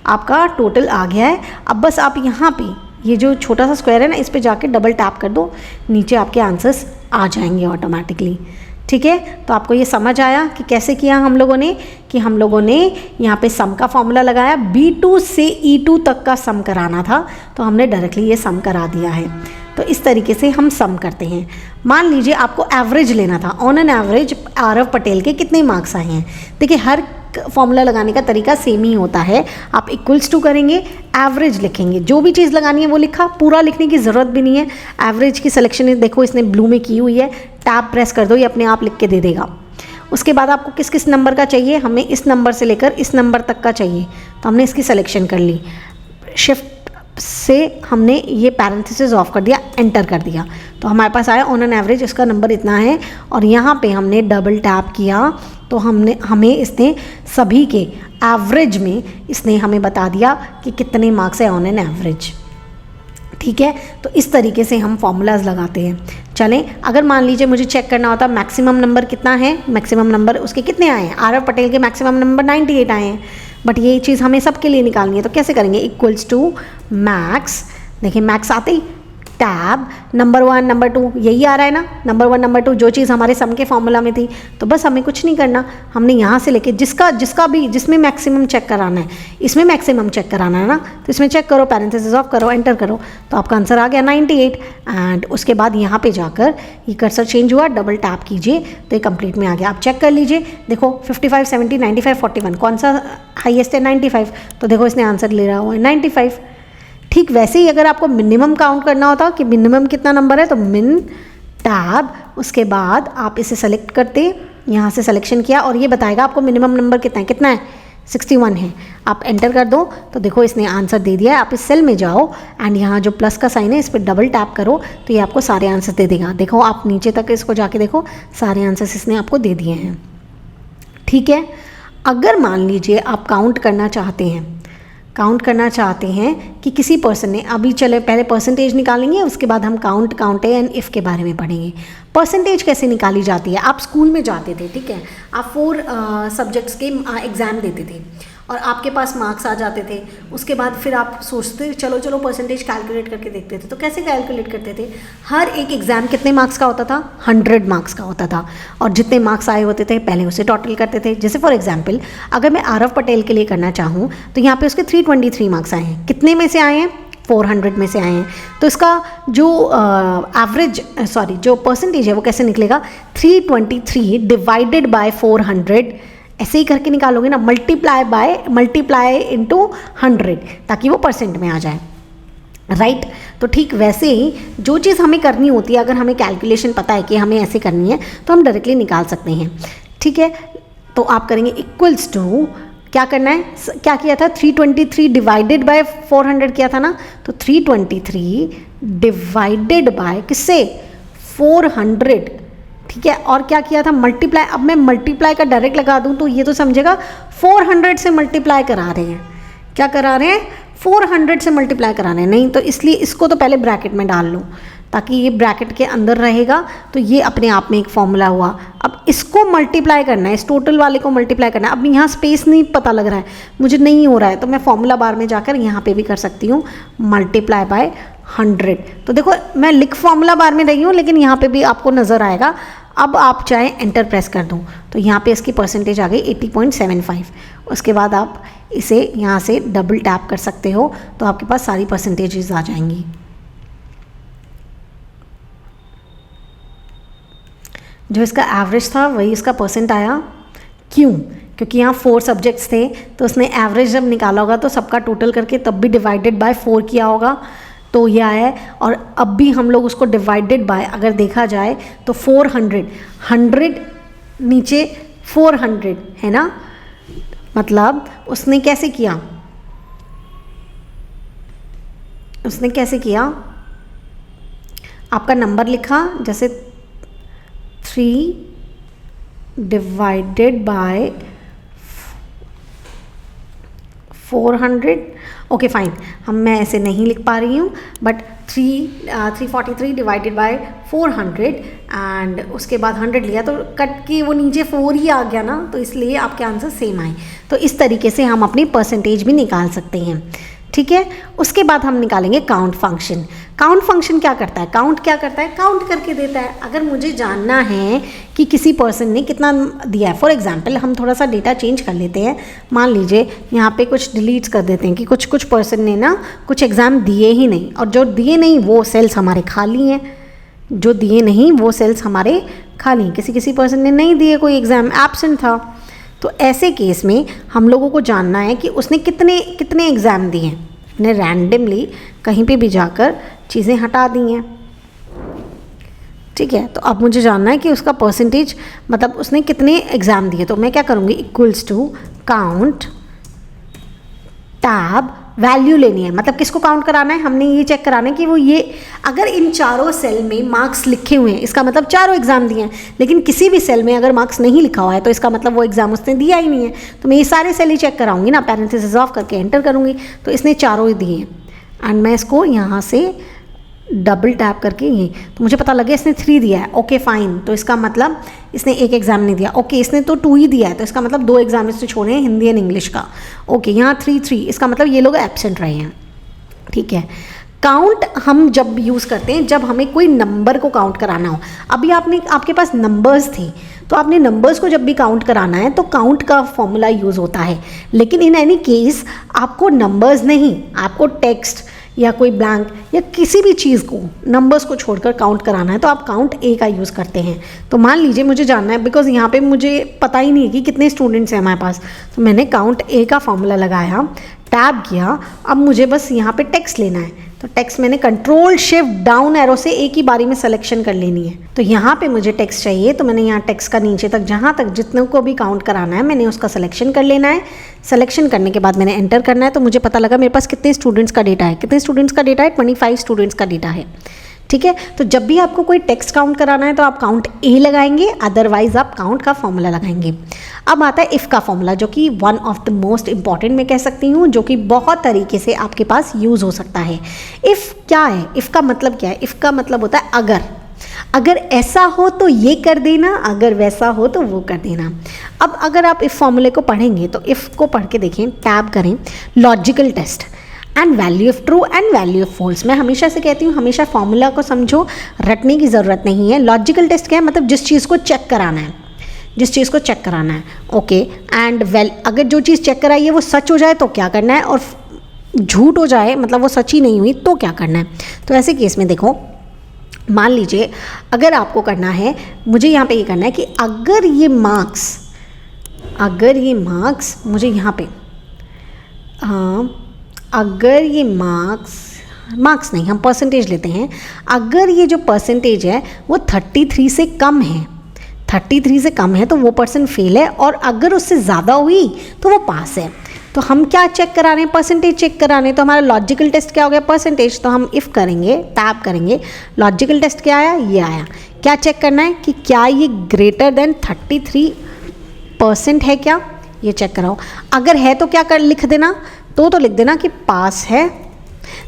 Speaker 1: आपका टोटल आ गया है। अब बस आप यहाँ पे ये जो छोटा सा स्क्वायर है ना, इस पे जाके डबल टैप कर दो, नीचे आपके आंसर्स आ जाएंगे ऑटोमेटिकली। ठीक है, तो आपको ये समझ आया कि कैसे किया हम लोगों ने, कि हम लोगों ने यहाँ पे सम का फॉर्मूला लगाया, B2 से E2 तक का सम कराना था तो हमने डायरेक्टली ये सम करा दिया है। तो इस तरीके से हम सम करते हैं। मान लीजिए आपको एवरेज लेना था, on an average Aarav Patel के कितने मार्क्स आए हैं। देखिए हर फॉर्मूला लगाने का तरीका सेम ही होता है, आप इक्वल्स टू करेंगे, एवरेज लिखेंगे, जो भी चीज़ लगानी है वो लिखा, पूरा लिखने की ज़रूरत भी नहीं है। एवरेज की सिलेक्शन देखो इसने ब्लू में की हुई है, टैब प्रेस कर दो, ये अपने आप लिख के दे देगा। उसके बाद आपको किस किस नंबर का चाहिए, हमें इस नंबर से लेकर इस नंबर तक का चाहिए, तो हमने इसकी सिलेक्शन कर ली, शिफ्ट से हमने ये पैरेंथेसिस ऑफ कर दिया, एंटर कर दिया, तो हमारे पास आया ऑन एन एवरेज इसका नंबर इतना है। और यहाँ पे हमने डबल टैप किया तो हमें इसने सभी के एवरेज में इसने हमें बता दिया कि कितने मार्क्स है ऑन एन एवरेज। ठीक है, तो इस तरीके से हम फॉर्मूलाज लगाते हैं। चलें, अगर मान लीजिए मुझे चेक करना होता मैक्सिमम नंबर कितना है, मैक्सिमम नंबर उसके कितने आए हैं, आरव पटेल के मैक्सिमम नंबर 98 आए हैं, बट ये चीज़ हमें सबके लिए निकालनी है, तो कैसे करेंगे, इक्वल्स टू मैक्स, देखिए मैक्स आते ही टैब नंबर 1 नंबर 2 यही आ रहा है ना, नंबर 1 नंबर 2 जो चीज़ हमारे सम के फॉर्मूला में थी, तो बस हमें कुछ नहीं करना, हमने यहाँ से लेके जिसका भी जिसमें मैक्सिमम चेक कराना है, इसमें मैक्सिमम चेक कराना है ना, तो इसमें चेक करो, पैरेंथेसिस ऑफ करो, एंटर करो, तो आपका आंसर आ गया 98। एंड उसके बाद यहाँ पे जाकर ये कर्सर चेंज हुआ, डबल टैप कीजिए तो ये कंप्लीट में आ गया। आप चेक कर लीजिए, देखो 55 70 95 41 कौन सा हाईएस्ट है, 95, तो देखो इसने आंसर ले रहा हुआ है 95। ठीक वैसे ही अगर आपको मिनिमम काउंट करना होता कि मिनिमम कितना नंबर है, तो मिन टैब, उसके बाद आप इसे सेलेक्ट करते, यहाँ से सिलेक्शन किया और ये बताएगा आपको मिनिमम नंबर कितना है 61 है, आप एंटर कर दो, तो देखो इसने आंसर दे दिया है। आप इस सेल में जाओ एंड यहाँ जो प्लस का साइन है इस पर डबल टैप करो तो ये आपको सारे आंसर दे देगा। देखो आप नीचे तक इसको जाके देखो, सारे आंसर्स इसने आपको दे दिए हैं। ठीक है, अगर मान लीजिए आप काउंट करना चाहते हैं कि किसी पर्सन ने, अभी चले पहले परसेंटेज निकालेंगे, उसके बाद हम काउंट एंड इफ़ के बारे में पढ़ेंगे। परसेंटेज कैसे निकाली जाती है, आप स्कूल में जाते थे, ठीक है, आप 4 सब्जेक्ट्स के एग्ज़ाम देते थे और आपके पास मार्क्स आ जाते थे, उसके बाद फिर आप सोचते चलो परसेंटेज कैलकुलेट करके देखते थे। तो कैसे कैलकुलेट करते थे, हर एक एग्ज़ाम कितने मार्क्स का होता था, 100 मार्क्स का होता था, और जितने मार्क्स आए होते थे पहले उसे टोटल करते थे। जैसे फॉर एग्जांपल अगर मैं आरव पटेल के लिए करना चाहूँ तो यहाँ पे उसके 323 मार्क्स आए हैं, कितने में से आए हैं, 400 में से आए हैं। तो इसका जो जो परसेंटेज है वो कैसे निकलेगा, 323 डिवाइडेड बाय 400, ऐसे ही करके निकालोगे ना, मल्टीप्लाई इनटू 100 ताकि वो परसेंट में आ जाए, राइट। तो ठीक वैसे ही जो चीज़ हमें करनी होती है, अगर हमें कैलकुलेशन पता है कि हमें ऐसे करनी है तो हम डायरेक्टली निकाल सकते हैं। ठीक है, तो आप करेंगे इक्वल्स टू, क्या करना है, क्या किया था, 323 डिवाइडेड बाय 400 किया था ना, तो 323 डिवाइडेड बाय किससे, 400। ठीक है, और क्या किया था, मल्टीप्लाई। अब मैं मल्टीप्लाई का डायरेक्ट लगा दूं तो ये तो समझेगा 400 से मल्टीप्लाई करा रहे हैं, क्या करा रहे हैं, 400 से मल्टीप्लाई करा रहे हैं, नहीं तो इसलिए इसको तो पहले ब्रैकेट में डाल लो ताकि ये ब्रैकेट के अंदर रहेगा, तो ये अपने आप में एक फॉर्मूला हुआ। अब इसको मल्टीप्लाई करना है, इस टोटल वाले को मल्टीप्लाई करना है। अब यहाँ स्पेस नहीं पता लग रहा है, मुझे नहीं हो रहा है, तो मैं फॉर्मूला बार में जाकर यहाँ पे भी कर सकती हूँ, मल्टीप्लाई बाय 100। तो देखो मैं लिख फॉर्मूला बार में रही हूँ, लेकिन यहाँ पे भी आपको नज़र आएगा। अब आप चाहे एंटर प्रेस कर दूँ तो यहाँ पे इसकी परसेंटेज आ गई 80.75। उसके बाद आप इसे यहाँ से डबल टैप कर सकते हो तो आपके पास सारी परसेंटेजेस आ जाएंगी। जो इसका एवरेज था वही इसका परसेंट आया। क्यों? क्योंकि यहाँ 4 सब्जेक्ट्स थे, तो उसने एवरेज जब निकाला होगा तो सबका टोटल करके तब भी डिवाइडेड बाय 4 किया होगा, तो ये आया है। और अब भी हम लोग उसको डिवाइडेड बाय अगर देखा जाए तो 400, 100 नीचे 400 है ना, मतलब उसने कैसे किया, उसने कैसे किया, आपका नंबर लिखा जैसे 3 डिवाइडेड बाय 400। ओके फाइन, मैं ऐसे नहीं लिख पा रही हूँ, बट 343 डिवाइडेड बाय 400 एंड उसके बाद 100 लिया तो कट के वो नीचे 4 ही आ गया ना, तो इसलिए आपके आंसर सेम आए। तो इस तरीके से हम अपनी परसेंटेज भी निकाल सकते हैं, ठीक है। उसके बाद हम निकालेंगे काउंट फंक्शन। काउंट फंक्शन क्या करता है? काउंट क्या करता है? काउंट करके देता है। अगर मुझे जानना है कि किसी पर्सन ने कितना दिया है, फॉर एग्जांपल हम थोड़ा सा डेटा चेंज कर लेते हैं। मान लीजिए यहाँ पे कुछ डिलीट कर देते हैं कि कुछ पर्सन ने ना कुछ एग्ज़ाम दिए ही नहीं, और जो दिए नहीं वो सेल्स हमारे खाली हैं, जो दिए नहीं वो सेल्स हमारे खाली। किसी पर्सन ने नहीं दिए, कोई एग्ज़ाम एब्सेंट था, तो ऐसे केस में हम लोगों को जानना है कि उसने कितने एग्ज़ाम दिए हैं। ने रैंडमली कहीं पे भी जाकर चीज़ें हटा दी हैं, ठीक है। तो अब मुझे जानना है कि उसका परसेंटेज, मतलब उसने कितने एग्ज़ाम दिए। तो मैं क्या करूँगी, equals to count tab value लेनी है। मतलब किसको काउंट कराना है, हमने ये चेक कराना है कि वो ये अगर इन चारों सेल में मार्क्स लिखे हुए हैं, इसका मतलब चारों एग्जाम दिए हैं। लेकिन किसी भी सेल में अगर मार्क्स नहीं लिखा हुआ है तो इसका मतलब वो एग्जाम उसने दिया ही नहीं है। तो मैं ये सारे सेल ही चेक कराऊंगी ना, पैरेंथेसिस ऑफ करके एंटर करूंगी तो इसने चारों ही दिए हैं एंड मैं इसको यहाँ से डबल टैप करके ये, तो मुझे पता लगे इसने 3 दिया है। ओके फाइन, तो इसका मतलब इसने एक एग्ज़ाम नहीं दिया। ओके, इसने तो 2 ही दिया है, तो इसका मतलब 2 एग्जाम इसने छोड़े हैं, हिंदी एंड इंग्लिश का। ओके, यहाँ 3, इसका मतलब ये लोग एब्सेंट रहे हैं, ठीक है। काउंट हम जब यूज़ करते हैं जब हमें कोई नंबर को काउंट कराना हो। अभी आपके पास नंबर्स थे, तो आपने नंबर्स को जब भी काउंट कराना है तो काउंट का फॉर्मूला यूज़ होता है। लेकिन इन एनी केस आपको नंबर्स नहीं, आपको टेक्स्ट या कोई ब्लैंक या किसी भी चीज़ को, नंबर्स को छोड़कर काउंट कराना है तो आप काउंट ए का यूज़ करते हैं। तो मान लीजिए मुझे जानना है, बिकॉज यहाँ पे मुझे पता ही नहीं है कि कितने स्टूडेंट्स हैं हमारे पास, तो मैंने काउंट ए का फॉर्मूला लगाया, टैब किया। अब मुझे बस यहाँ पे टेक्स्ट लेना है, तो टेक्स्ट मैंने कंट्रोल शिफ्ट डाउन एरो से एक ही बारी में सिलेक्शन कर लेनी है। तो यहाँ पे मुझे टेक्स्ट चाहिए, तो मैंने यहाँ टेक्स्ट का नीचे तक जहाँ तक जितने को भी काउंट कराना है मैंने उसका सिलेक्शन कर लेना है। सिलेक्शन करने के बाद मैंने एंटर करना है, तो मुझे पता लगा मेरे पास कितने स्टूडेंट्स का डेटा है। कितने स्टूडेंट्स का डेटा है? 25 स्टूडेंट्स का डेटा है, ठीक है। तो जब भी आपको कोई टेक्स्ट काउंट कराना है तो आप काउंट ए लगाएंगे, अदरवाइज आप काउंट का फॉर्मूला लगाएंगे। अब आता है इफ़ का फॉर्मूला, जो कि one of the most important मैं कह सकती हूँ, जो कि बहुत तरीके से आपके पास यूज़ हो सकता है। इफ़ क्या है? इफ़ का मतलब क्या है? इफ़ का मतलब होता है अगर ऐसा हो तो ये कर देना, अगर वैसा हो तो वो कर देना। अब अगर आप इफ़ फॉर्मूले को पढ़ेंगे तो इफ़ को पढ़ के देखें, टैब करें, logical test and value of true and value of false. मैं हमेशा से कहती हूँ, हमेशा फॉर्मूला को समझो, रटने की ज़रूरत नहीं है। लॉजिकल टेस्ट क्या है? मतलब जिस चीज़ को चेक कराना है, जिस चीज़ को चेक कराना है, ओके। एंड अगर जो चीज़ चेक कराई है वो सच हो जाए तो क्या करना है, और झूठ हो जाए मतलब वो सच ही नहीं हुई तो क्या करना है। तो ऐसे केस में देखो, मान लीजिए अगर आपको करना है, मुझे यहाँ पे ये करना है कि अगर ये मार्क्स मुझे यहाँ पे, हाँ, अगर ये मार्क्स नहीं, हम परसेंटेज लेते हैं। अगर ये जो परसेंटेज है वो 33 से कम है, 33 से कम है तो वो पर्सन फेल है, और अगर उससे ज़्यादा हुई तो वो पास है। तो हम क्या चेक करा रहे हैं? परसेंटेज चेक करा रहे हैं। तो हमारा लॉजिकल टेस्ट क्या हो गया? परसेंटेज। तो हम इफ़ करेंगे, टैब करेंगे, लॉजिकल टेस्ट क्या आया? ये आया। क्या चेक करना है कि क्या ये ग्रेटर देन 33% है क्या, ये चेक कराओ। अगर है तो क्या लिख देना, तो लिख देना कि पास है।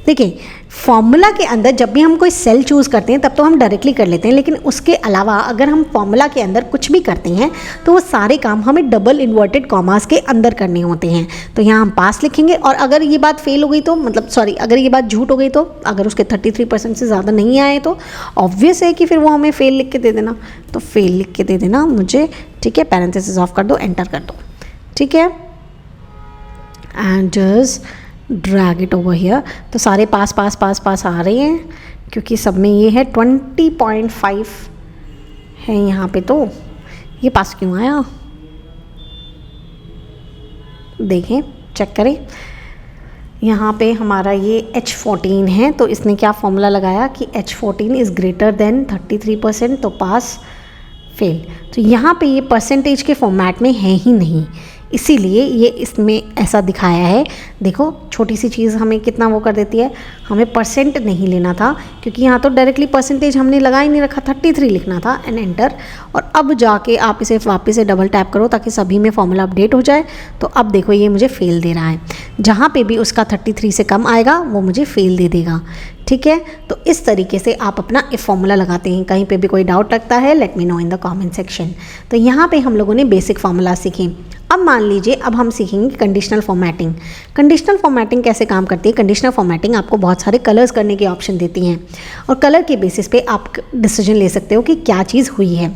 Speaker 1: देखिए फॉर्मूला के अंदर जब भी हम कोई सेल चूज़ करते हैं तब तो हम डायरेक्टली कर लेते हैं, लेकिन उसके अलावा अगर हम फॉर्मूला के अंदर कुछ भी करते हैं तो वो सारे काम हमें डबल इन्वर्टेड कॉमास के अंदर करने होते हैं। तो यहाँ हम पास लिखेंगे, और अगर ये बात फेल हो गई तो मतलब सॉरी अगर ये बात झूठ हो गई तो, अगर उसके 33% से ज़्यादा नहीं आए तो ऑब्वियस है कि फिर वो हमें फेल लिख के दे देना। तो फेल लिख के दे देना मुझे, ठीक है, पैरेंथेसिस ऑफ कर दो, एंटर कर दो, ठीक है, and just drag it over here. तो सारे पास पास पास पास आ रहे हैं क्योंकि सब में ये है 20.5 है यहाँ पे, तो ये पास क्यों आया देखें, चेक करें। यहाँ पे हमारा ये H14 है, तो इसने क्या फॉर्मूला लगाया कि H14 इज़ ग्रेटर देन 33%, तो पास फेल। तो यहाँ पे ये परसेंटेज के फॉर्मेट में है ही नहीं, इसीलिए ये इसमें ऐसा दिखाया है। देखो छोटी सी चीज़ हमें कितना वो कर देती है, हमें परसेंट नहीं लेना था क्योंकि यहाँ तो डायरेक्टली परसेंटेज हमने लगा ही नहीं रखा, 33 लिखना था एंड एंटर। और अब जाके आप इसे वापस से डबल टैप करो ताकि सभी में फॉर्मूला अपडेट हो जाए। तो अब देखो ये मुझे फेल दे रहा है, जहाँ पे भी उसका 33 से कम आएगा वो मुझे फेल दे देगा, ठीक है। तो इस तरीके से आप अपना इफ फॉर्मूला लगाते हैं। कहीं पे भी कोई डाउट लगता है let me know in the comment section. तो यहाँ पे हम लोगों ने बेसिक फार्मूला सीखे। अब मान लीजिए अब हम सीखेंगे कंडीशनल फॉर्मेटिंग। कंडीशनल फॉर्मेटिंग कैसे काम करती है? कंडीशनल फॉर्मेटिंग आपको बहुत सारे कलर्स करने के ऑप्शन देती हैं और कलर के बेसिस पे आप डिसीजन ले सकते हो कि क्या चीज़ हुई है।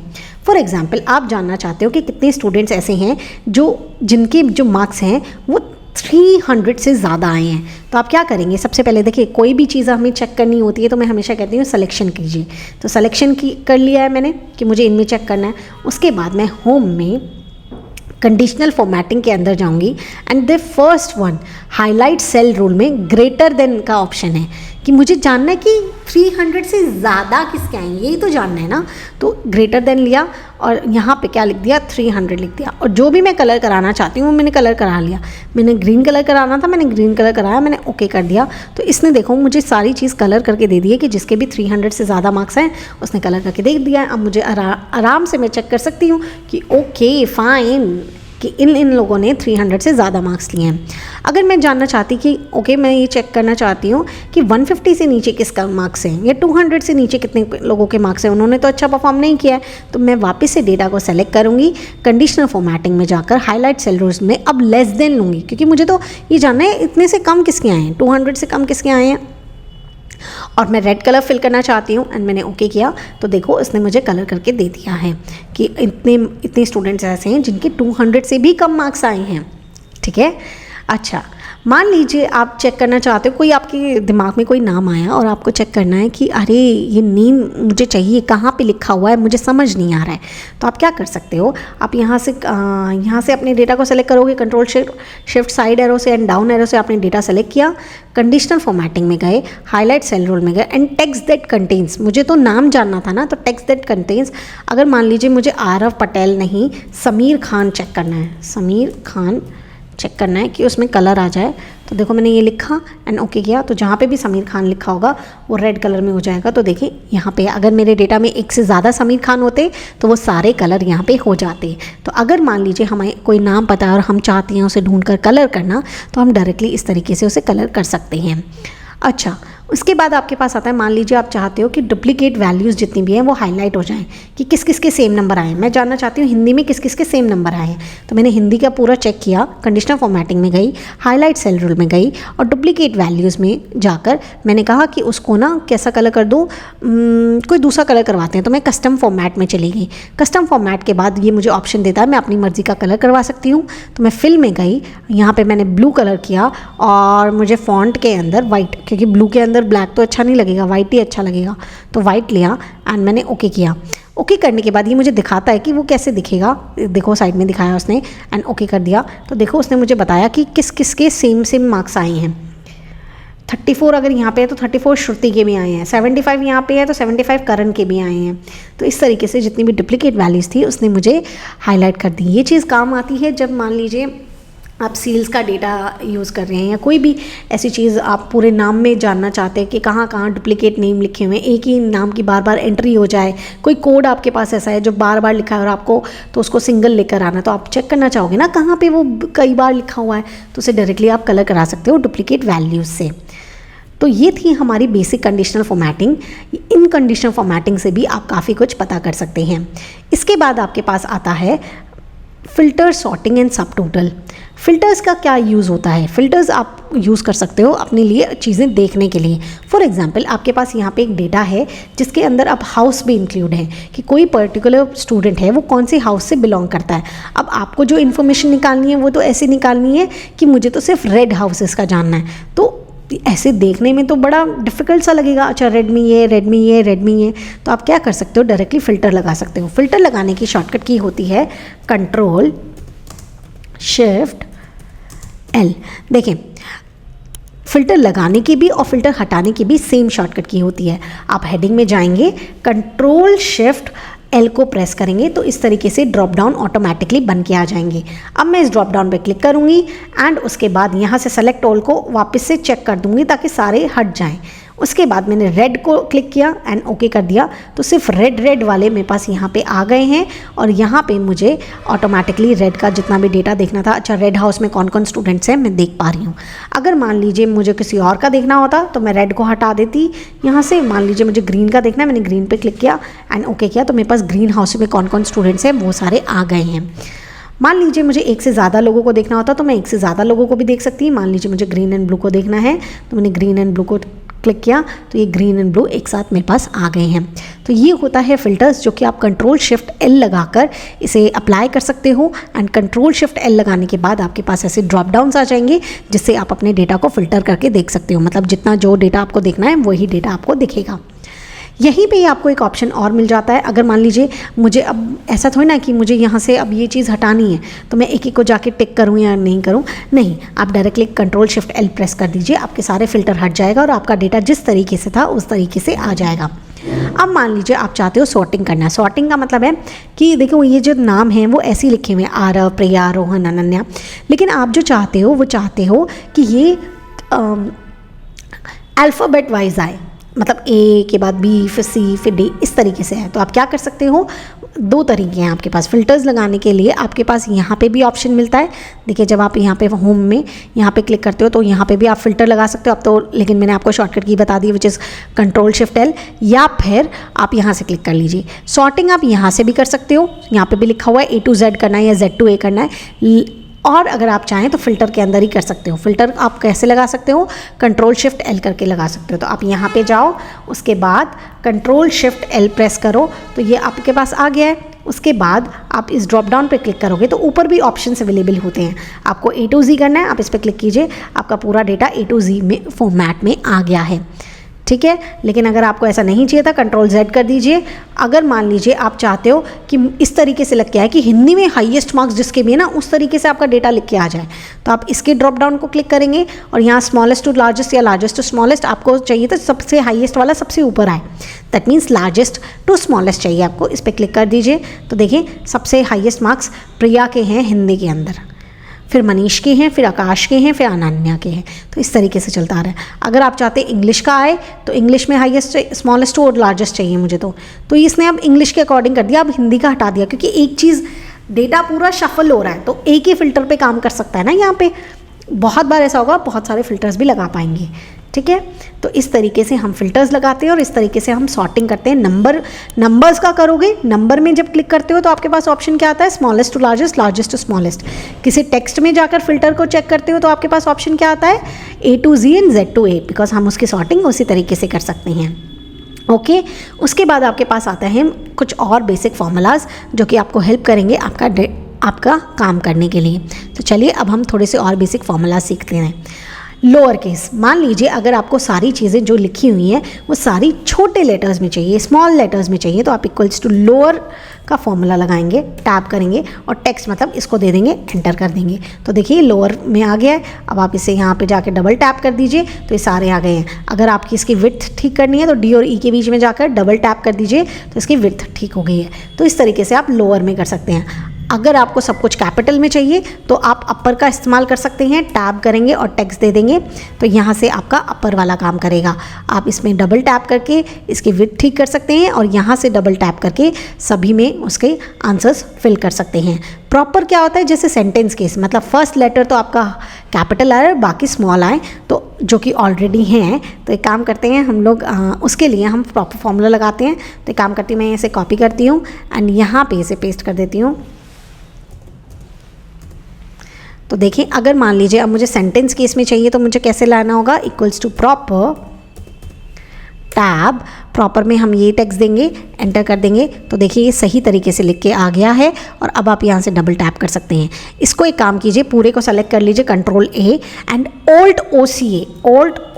Speaker 1: फॉर एग्जाम्पल आप जानना चाहते हो कि कितने स्टूडेंट्स ऐसे हैं जिनके जो मार्क्स हैं वो 300 से ज़्यादा आए हैं। तो आप क्या करेंगे, सबसे पहले देखिए कोई भी चीज़ हमें चेक करनी होती है तो मैं हमेशा कहती हूँ सिलेक्शन कीजिए। तो सिलेक्शन कर लिया है मैंने कि मुझे इनमें चेक करना है। उसके बाद मैं होम में कंडीशनल फॉर्मेटिंग के अंदर जाऊंगी and the first one highlight cell rule में ग्रेटर देन का ऑप्शन है कि मुझे जानना है कि 300 से ज़्यादा किसके आए, यही तो जानना है ना। तो ग्रेटर देन लिया और यहाँ पे क्या लिख दिया, 300 लिख दिया। और जो भी मैं कलर कराना चाहती हूँ वो मैंने कलर करा लिया। मैंने ग्रीन कलर कराना था, मैंने ग्रीन कलर कराया, मैंने ओके कर दिया। तो इसने देखो मुझे सारी चीज़ कलर करके दे दी है कि जिसके भी 300 से ज़्यादा मार्क्स हैं उसने कलर करके दे दिया है। अब मुझे आराम से मैं चेक कर सकती हूँ कि ओके फाइन कि इन लोगों ने 300 से ज़्यादा मार्क्स लिए हैं। अगर मैं जानना चाहती कि ओके मैं ये चेक करना चाहती हूँ कि 150 से नीचे किसका मार्क्स है या 200 से नीचे कितने लोगों के मार्क्स हैं, उन्होंने तो अच्छा परफॉर्म नहीं किया है, तो मैं वापस से डेटा को सेलेक्ट करूँगी, कंडीशनल फॉर्मेटिंग में जाकर हाईलाइट सेल रूल्स में अब लेस देन लूँगी क्योंकि मुझे तो ये जानना है इतने से कम किसके आए हैं, 200 से कम किसके आए हैं। और मैं रेड कलर फिल करना चाहती हूँ एंड मैंने ओके किया। तो देखो इसने मुझे कलर करके दे दिया है कि इतने स्टूडेंट्स ऐसे हैं जिनके 200 से भी कम मार्क्स आए हैं, ठीक है। अच्छा मान लीजिए आप चेक करना चाहते हो, कोई आपके दिमाग में कोई नाम आया और आपको चेक करना है कि अरे ये नेम मुझे चाहिए, कहाँ पे लिखा हुआ है मुझे समझ नहीं आ रहा है। तो आप क्या कर सकते हो, आप यहाँ से अपने डेटा को सेलेक्ट करोगे, कंट्रोल शिफ्ट साइड एरो से एंड डाउन एरो से आपने डेटा सेलेक्ट किया, कंडीशनल फॉर्मेटिंग में गए, हाईलाइट सेल रूल में गए एंड टेक्स्ट दैट कंटेन्स, मुझे तो नाम जानना था ना, तो टेक्स्ट दैट कंटेन्स, अगर मान लीजिए मुझे आरव पटेल नहीं समीर खान चेक करना है, समीर खान चेक करना है कि उसमें कलर आ जाए। तो देखो मैंने ये लिखा एंड ओके किया, तो जहाँ पे भी समीर खान लिखा होगा वो रेड कलर में हो जाएगा। तो देखिए यहाँ पे अगर मेरे डेटा में एक से ज़्यादा समीर खान होते तो वो सारे कलर यहाँ पे हो जाते। तो अगर मान लीजिए हमें कोई नाम पता है और हम चाहते हैं उसे ढूंढकर कलर करना, तो हम डायरेक्टली इस तरीके से उसे कलर कर सकते हैं। अच्छा उसके बाद आपके पास आता है, मान लीजिए आप चाहते हो कि डुप्लीकेट वैल्यूज़ जितनी भी हैं वो हाईलाइट हो जाएं कि किस किस के सेम नंबर आए हैं। मैं जानना चाहती हूँ हिंदी में किस किस के सेम नंबर आए हैं। तो मैंने हिंदी का पूरा चेक किया, कंडीशनल फॉर्मेटिंग में गई, हाईलाइट सेल रूल में गई और डुप्लीकेट वैल्यूज़ में जाकर मैंने कहा कि उसको ना कैसा कलर कर दूँ, कोई दूसरा कलर करवाते हैं। तो मैं कस्टम फॉर्मेट में चली गई। कस्टम फॉर्मेट के बाद ये मुझे ऑप्शन देता है मैं अपनी मर्ज़ी का कलर करवा सकती हूँ। तो मैं फिल में गई, यहाँ पर मैंने ब्लू कलर किया और मुझे फॉन्ट के अंदर वाइट, क्योंकि ब्लू के अंदर ब्लैक तो अच्छा नहीं लगेगा, वाइट ही अच्छा लगेगा, तो वाइट लिया एंड मैंने ओके किया। ओके करने के बाद ये मुझे दिखाता है कि वो कैसे दिखेगा, देखो साइड में दिखाया उसने एंड ओके कर दिया। तो देखो उसने मुझे बताया कि किस किस के सेम मार्क्स आए हैं। 34 अगर यहाँ पे है तो 34 श्रुति के भी आए हैं, 75 यहाँ पे है तो 75 करण के भी आए हैं। तो इस तरीके से जितनी भी डुप्लीकेट वैल्यूज़ थी उसने मुझे हाईलाइट कर दी। ये चीज़ काम आती है जब मान लीजिए आप सेल्स का डेटा यूज़ कर रहे हैं या कोई भी ऐसी चीज़ आप पूरे नाम में जानना चाहते हैं कि कहाँ कहाँ डुप्लीकेट नेम लिखे हुए हैं, एक ही नाम की बार बार एंट्री हो जाए। कोई कोड आपके पास ऐसा है जो बार बार लिखा है और आपको तो उसको सिंगल लेकर आना, तो आप चेक करना चाहोगे ना कहाँ पे वो कई बार लिखा हुआ है, तो उसे डायरेक्टली आप कलर करा सकते हो डुप्लीकेट वैल्यूज़ से। तो ये थी हमारी बेसिक कंडीशनल फॉर्मेटिंग। इन कंडीशनल फॉर्मेटिंग से भी आप काफ़ी कुछ पता कर सकते हैं। इसके बाद आपके पास आता है फ़िल्टर, सॉर्टिंग एंड सब टोटल। फ़िल्टर्स का क्या यूज़ होता है? फ़िल्टर्स आप यूज़ कर सकते हो अपने लिए चीज़ें देखने के लिए। फॉर एग्जांपल आपके पास यहाँ पे एक डेटा है जिसके अंदर अब हाउस भी इंक्लूड है कि कोई पर्टिकुलर स्टूडेंट है वो कौन से हाउस से बिलोंग करता है। अब आपको जो इन्फॉर्मेशन निकालनी है वो तो ऐसे निकालनी है कि मुझे तो सिर्फ रेड हाउसेस का जानना है, तो ऐसे देखने में तो बड़ा डिफ़िकल्ट सा लगेगा। अच्छा, रेड में ये, रेड में ये, रेड में ये, तो आप क्या कर सकते हो, डायरेक्टली फ़िल्टर लगा सकते हो। फ़िल्टर लगाने की शॉर्टकट की होती है Ctrl Shift L। देखें, फ़िल्टर लगाने की भी और फ़िल्टर हटाने की भी सेम शॉर्टकट की होती है। आप हेडिंग में जाएंगे, Ctrl Shift L को प्रेस करेंगे तो इस तरीके से ड्रॉप डाउन ऑटोमेटिकली बन के आ जाएंगे। अब मैं इस ड्रॉप डाउन पे क्लिक करूँगी एंड उसके बाद यहाँ से सेलेक्ट ऑल को वापस से चेक कर दूँगी ताकि सारे हट जाएं। उसके बाद मैंने रेड को क्लिक किया एंड ओके कर दिया, तो सिर्फ रेड वाले मेरे पास यहाँ पे आ गए हैं और यहाँ पे मुझे ऑटोमेटिकली रेड का जितना भी डेटा देखना था, अच्छा रेड हाउस में कौन कौन स्टूडेंट्स हैं मैं देख पा रही हूँ। अगर मान लीजिए मुझे किसी और का देखना होता तो मैं रेड को हटा देती यहाँ से। मान लीजिए मुझे ग्रीन का देखना है, मैंने ग्रीन पर क्लिक किया एंड ओके किया, तो मेरे पास ग्रीन हाउस में कौन कौन स्टूडेंट्स हैं वो सारे आ गए हैं। मान लीजिए मुझे एक से ज़्यादा लोगों को देखना होता तो मैं एक से ज़्यादा लोगों को भी देख सकती हूँ। मान लीजिए मुझे ग्रीन एंड ब्लू को देखना है तो मैंने ग्रीन एंड ब्लू को क्लिक किया तो ये ग्रीन एंड ब्लू एक साथ मेरे पास आ गए हैं। तो ये होता है फ़िल्टर्स जो कि आप Ctrl Shift L लगाकर इसे अप्लाई कर सकते हो एंड Ctrl Shift L लगाने के बाद आपके पास ऐसे ड्रॉप डाउन्स आ जाएंगे जिससे आप अपने डेटा को फ़िल्टर करके देख सकते हो। मतलब जितना जो डेटा आपको देखना है वही डेटा आपको दिखेगा। यहीं पे ही आपको एक ऑप्शन और मिल जाता है। अगर मान लीजिए मुझे अब ऐसा थोड़ी ना कि मुझे यहाँ से अब ये चीज़ हटानी है तो मैं एक एक को जाके टिक करूँ या नहीं करूँ, नहीं, आप directly Ctrl Shift L press कर दीजिए, आपके सारे फ़िल्टर हट जाएगा और आपका डेटा जिस तरीके से था उस तरीके से आ जाएगा। अब मान लीजिए आप चाहते हो सॉर्टिंग करना है। सॉर्टिंग का मतलब है कि देखो ये जो नाम है वो ऐसे ही लिखे हुए हैं, आरव, प्रिया, रोहन, अनन्या, लेकिन आप जो चाहते हो वो चाहते हो कि ये अल्फ़ाबेट वाइज आए, मतलब ए के बाद बी फिर सी फिर डी, इस तरीके से है। तो आप क्या कर सकते हो, दो तरीके हैं आपके पास फ़िल्टर्स लगाने के लिए। आपके पास यहाँ पे भी ऑप्शन मिलता है। देखिए जब आप यहाँ पे होम में यहाँ पे क्लिक करते हो तो यहाँ पे भी आप फ़िल्टर लगा सकते हो। अब तो लेकिन मैंने आपको शॉर्टकट की बता दी which is Ctrl Shift L, या फिर आप यहाँ से क्लिक कर लीजिए। सॉर्टिंग आप यहाँ से भी कर सकते हो, यहाँ पर भी लिखा हुआ है A to Z करना है या Z to A करना है, और अगर आप चाहें तो फ़िल्टर के अंदर ही कर सकते हो। फ़िल्टर आप कैसे लगा सकते हो, Ctrl Shift L करके लगा सकते हो। तो आप यहाँ पे जाओ, उसके बाद Ctrl Shift L प्रेस करो तो ये आपके पास आ गया है। उसके बाद आप इस ड्रॉप डाउन पे क्लिक करोगे तो ऊपर भी ऑप्शंस अवेलेबल होते हैं। आपको A to Z करना है, आप इस पर क्लिक कीजिए, आपका पूरा डेटा A to Z में फॉर्मेट में आ गया है, ठीक है। लेकिन अगर आपको ऐसा नहीं चाहिए था Ctrl Z कर दीजिए। अगर मान लीजिए आप चाहते हो कि इस तरीके से लिख के आए कि हिंदी में हाईएस्ट मार्क्स जिसके भी है ना उस तरीके से आपका डेटा लिख के आ जाए, तो आप इसके ड्रॉप डाउन को क्लिक करेंगे और यहाँ स्मॉलेस्ट टू लार्जेस्ट या लार्जेस्ट टू स्मॉलेस्ट आपको चाहिए तो सबसे हाईएस्ट वाला सबसे ऊपर आए, that means largest to smallest चाहिए आपको, इस पर क्लिक कर दीजिए। तो देखिए सबसे हाईएस्ट मार्क्स प्रिया के हैं हिंदी के अंदर, फिर मनीष के हैं, फिर आकाश के हैं, फिर अनन्या के हैं। तो इस तरीके से चलता आ रहा है। अगर आप चाहते हैं इंग्लिश का आए तो इंग्लिश में हाईएस्ट, स्मॉलेस्ट और लार्जेस्ट चाहिए मुझे, तो इसने अब इंग्लिश के अकॉर्डिंग कर दिया, अब हिंदी का हटा दिया, क्योंकि एक चीज़ डेटा पूरा शफल हो रहा है तो एक ही फ़िल्टर पे काम कर सकता है ना। यहाँ पे बहुत बार ऐसा होगा, बहुत सारे फ़िल्टर्स भी लगा पाएंगे, ठीक है। तो इस तरीके से हम फ़िल्टर्स लगाते हैं और इस तरीके से हम सॉर्टिंग करते हैं। नंबर्स का करोगे, नंबर में जब क्लिक करते हो तो आपके पास ऑप्शन क्या आता है, smallest to largest, largest to smallest. किसी टेक्स्ट में जाकर फ़िल्टर को चेक करते हो तो आपके पास ऑप्शन क्या आता है, A to Z and Z to A, because हम उसकी सॉर्टिंग उसी तरीके से कर सकते हैं, ओके। उसके बाद आपके पास आता है कुछ और बेसिक फार्मूलाज जो कि आपको हेल्प करेंगे आपका काम करने के लिए। तो चलिए अब हम थोड़े से और बेसिक फार्मूला सीखते हैं। लोअर केस, मान लीजिए अगर आपको सारी चीज़ें जो लिखी हुई हैं वो सारी छोटे लेटर्स में चाहिए, स्मॉल लेटर्स में चाहिए, तो आप इक्वल्स टू लोअर का फॉर्मूला लगाएंगे, टैप करेंगे और टेक्स्ट मतलब इसको दे देंगे, एंटर कर देंगे। तो देखिए लोअर में आ गया है। अब आप इसे यहाँ पे जाकर डबल टैप कर दीजिए तो ये सारे आ गए हैं। अगर आपकी इसकी विड्थ ठीक करनी है तो डी और ई के बीच में जाकर डबल टैप कर दीजिए तो इसकी विड्थ ठीक हो गई है। तो इस तरीके से आप लोअर में कर सकते हैं। अगर आपको सब कुछ कैपिटल में चाहिए तो आप अपर का इस्तेमाल कर सकते हैं, टैब करेंगे और टेक्स्ट दे देंगे तो यहाँ से आपका अपर वाला काम करेगा। आप इसमें डबल टैप करके इसकी विड्थ ठीक कर सकते हैं और यहाँ से डबल टैप करके सभी में उसके आंसर्स फिल कर सकते हैं। प्रॉपर क्या होता है, जैसे सेंटेंस केस, मतलब फर्स्ट लेटर तो आपका कैपिटल आर बाकी स्मॉल आए, तो जो कि ऑलरेडी हैं। तो एक काम करते हैं हम लोग, उसके लिए हम प्रॉपर फॉर्मूला लगाते हैं। तो एक काम करती हूँ, मैं इसे कॉपी करती हूँ एंड यहाँ पे इसे पेस्ट कर देती हूँ। तो देखिए, अगर मान लीजिए अब मुझे सेंटेंस केस में चाहिए तो मुझे कैसे लाना होगा, equals to proper tab, proper में हम ये टेक्स्ट देंगे, एंटर कर देंगे। तो देखिए ये सही तरीके से लिख के आ गया है। और अब आप यहाँ से डबल टैप कर सकते हैं। इसको एक काम कीजिए, पूरे को सेलेक्ट कर लीजिए, control A and alt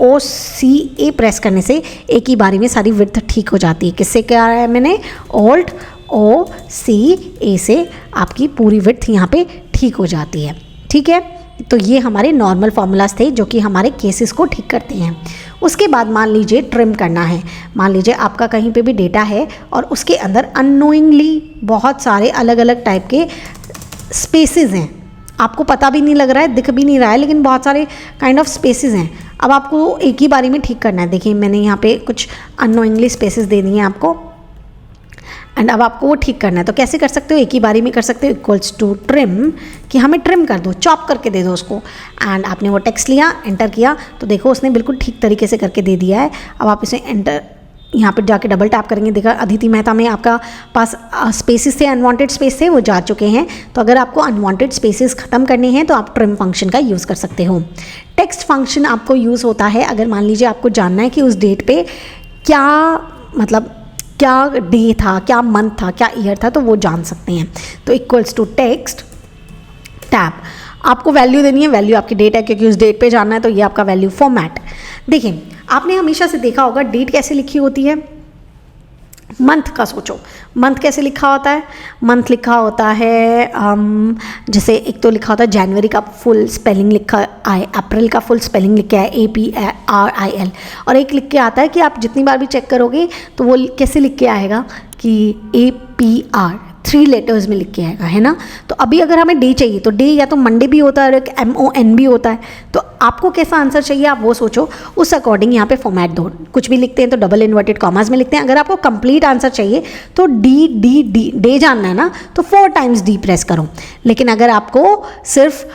Speaker 1: O C A press करने से एक ही बारी में सारी विड्थ ठीक हो जाती है। किससे क्या है, मैंने ऑल्ट ओ सी ए से आपकी पूरी विड्थ यहाँ पे ठीक हो जाती है। ठीक है, तो ये हमारे नॉर्मल फार्मूलाज थे जो कि हमारे केसेस को ठीक करते हैं। उसके बाद मान लीजिए ट्रिम करना है। मान लीजिए आपका कहीं पे भी डेटा है और उसके अंदर अननोइंगली बहुत सारे अलग अलग टाइप के स्पेसेस हैं, आपको पता भी नहीं लग रहा है, दिख भी नहीं रहा है, लेकिन बहुत सारे काइंड ऑफ स्पेसेस हैं। अब आपको एक ही बारी में ठीक करना है। देखिए मैंने यहाँ पे कुछ अननोइंगली स्पेसेस दे दिए हैं आपको एंड अब आपको वो ठीक करना है। तो कैसे कर सकते हो, एक ही बारी में कर सकते हो, इक्वल्स टू ट्रिम, कि हमें ट्रिम कर दो, चॉप करके दे दो उसको। एंड आपने वो टेक्स्ट लिया, एंटर किया, तो देखो उसने बिल्कुल ठीक तरीके से करके दे दिया है। अब आप इसे एंटर यहाँ पर जाके डबल टैप करेंगे, देखा अदिति मेहता में आपका पास स्पेसेस थे, अनवांटेड स्पेस थे, वो जा चुके हैं। तो अगर आपको अनवांटेड स्पेसेस ख़त्म करने हैं तो आप ट्रिम फंक्शन का यूज़ कर सकते हो। टेक्स्ट फंक्शन आपको यूज़ होता है अगर मान लीजिए आपको जानना है कि उस डेट पे क्या, मतलब क्या डे था, क्या मंथ था, क्या ईयर था, तो वो जान सकते हैं। तो इक्वल्स टू टेक्स्ट टैब, आपको वैल्यू देनी है, वैल्यू आपकी डेट है क्योंकि उस डेट पे जानना है, तो ये आपका वैल्यू फॉर्मेट। देखिए आपने हमेशा से देखा होगा डेट कैसे लिखी होती है, मंथ का सोचो, मंथ कैसे लिखा होता है, मंथ लिखा होता है जैसे एक तो लिखा होता है जनवरी का फुल स्पेलिंग लिखा आए, अप्रैल का फुल स्पेलिंग लिख के आए APRIL, और एक लिख के आता है कि आप जितनी बार भी चेक करोगे तो वो कैसे लिख के आएगा कि APR 3 लेटर्स में लिख के आएगा, है ना। तो अभी अगर हमें डे चाहिए तो डे या तो मंडे भी होता है और एक MON भी होता है। तो आपको कैसा आंसर चाहिए आप वो सोचो, उस अकॉर्डिंग यहाँ पे फॉर्मेट दो। कुछ भी लिखते हैं तो डबल इन्वर्टेड कॉमास में लिखते हैं। अगर आपको कंप्लीट आंसर चाहिए तो D डे जानना है ना, तो 4 टाइम्स D प्रेस करो। लेकिन अगर आपको सिर्फ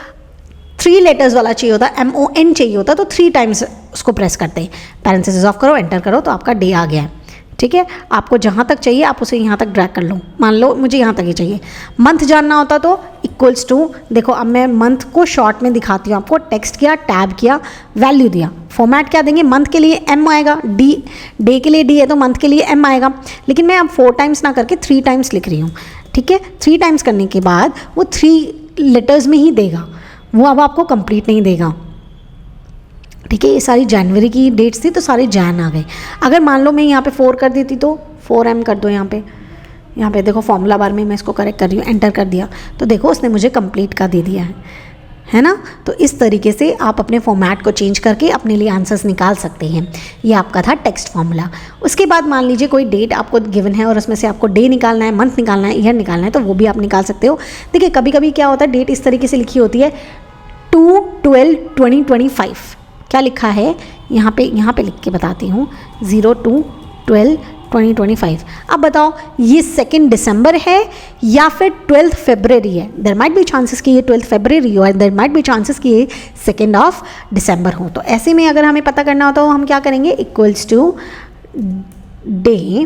Speaker 1: 3 लेटर्स वाला चाहिए होता, MON चाहिए होता, तो 3 टाइम्स उसको प्रेस करते हैं। पैरेंथेसिस ऑफ करो, एंटर करो, तो आपका डे आ गया है। ठीक है, आपको जहाँ तक चाहिए आप उसे यहाँ तक ड्रैग कर लो। मान लो मुझे यहाँ तक ही चाहिए। मंथ जानना होता तो इक्वल्स टू, देखो अब मैं मंथ को शॉर्ट में दिखाती हूँ आपको, टेक्स्ट किया, टैब किया, वैल्यू दिया, फॉर्मेट क्या देंगे, मंथ के लिए M आएगा, डे के लिए D है तो मंथ के लिए M आएगा। लेकिन मैं अब 4 टाइम्स ना करके 3 टाइम्स लिख रही हूँ। ठीक है, 3 टाइम्स करने के बाद वो 3 लेटर्स में ही देगा, वो अब आपको कंप्लीट नहीं देगा। ठीक है, ये सारी जनवरी की डेट्स थी तो सारे जैन आ गए। अगर मान लो मैं यहाँ पे 4 कर देती तो 4M कर दो। यहाँ पे देखो फॉर्मूला बार में मैं इसको करेक्ट कर रही हूँ, एंटर कर दिया, तो देखो उसने मुझे कंप्लीट का दे दिया है ना। तो इस तरीके से आप अपने फॉर्मेट को चेंज करके अपने लिए आंसर्स निकाल सकते हैं। ये आपका था टेक्स्ट फॉर्मूला। उसके बाद मान लीजिए कोई डेट आपको गिवन है और उसमें से आपको डे निकालना है, मंथ निकालना है, ईयर निकालना है, तो वो भी आप निकाल सकते हो। देखिए कभी कभी क्या होता है, डेट इस तरीके से लिखी होती है 2/12/2025। क्या लिखा है यहाँ पे लिख के बताती हूँ, 02/12/2025। अब बताओ ये 2 दिसंबर है या फिर 12 फरवरी है। देयर माइट बी चांसेस कि ये 12 फरवरी हो, देयर माइट बी चांसेस कि ये 2 दिसंबर हो। तो ऐसे में अगर हमें पता करना हो तो हम क्या करेंगे, इक्वल्स टू डे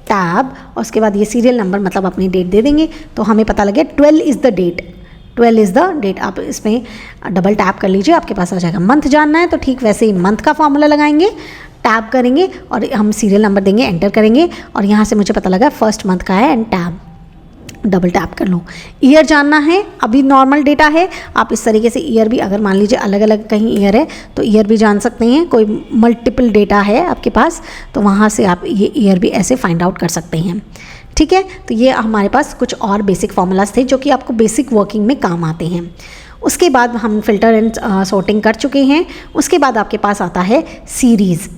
Speaker 1: टैब, और उसके बाद ये सीरियल नंबर मतलब अपनी डेट दे देंगे। तो हमें पता लगे 12 is the date, 12 is the date. आप इसमें डबल टैप कर लीजिए, आपके पास आ जाएगा। मंथ जानना है तो ठीक वैसे ही मंथ का फॉर्मूला लगाएंगे, टैब करेंगे और हम सीरियल नंबर देंगे, एंटर करेंगे, और यहाँ से मुझे पता लगा फर्स्ट मंथ का है, एंड टैब, डबल टैप कर लो। ईयर जानना है, अभी नॉर्मल डेटा है, आप इस तरीके से ईयर भी, अगर मान लीजिए अलग अलग कहीं ईयर है तो ईयर भी जान सकते हैं। कोई मल्टीपल डेटा है आपके पास तो वहाँ से आप ये ईयर भी ऐसे फाइंड आउट कर सकते हैं। ठीक है, तो ये हमारे पास कुछ और बेसिक फॉर्मूलाज थे जो कि आपको बेसिक वर्किंग में काम आते हैं। उसके बाद हम फिल्टर एंड सॉर्टिंग कर चुके हैं। उसके बाद आपके पास आता है सीरीज़।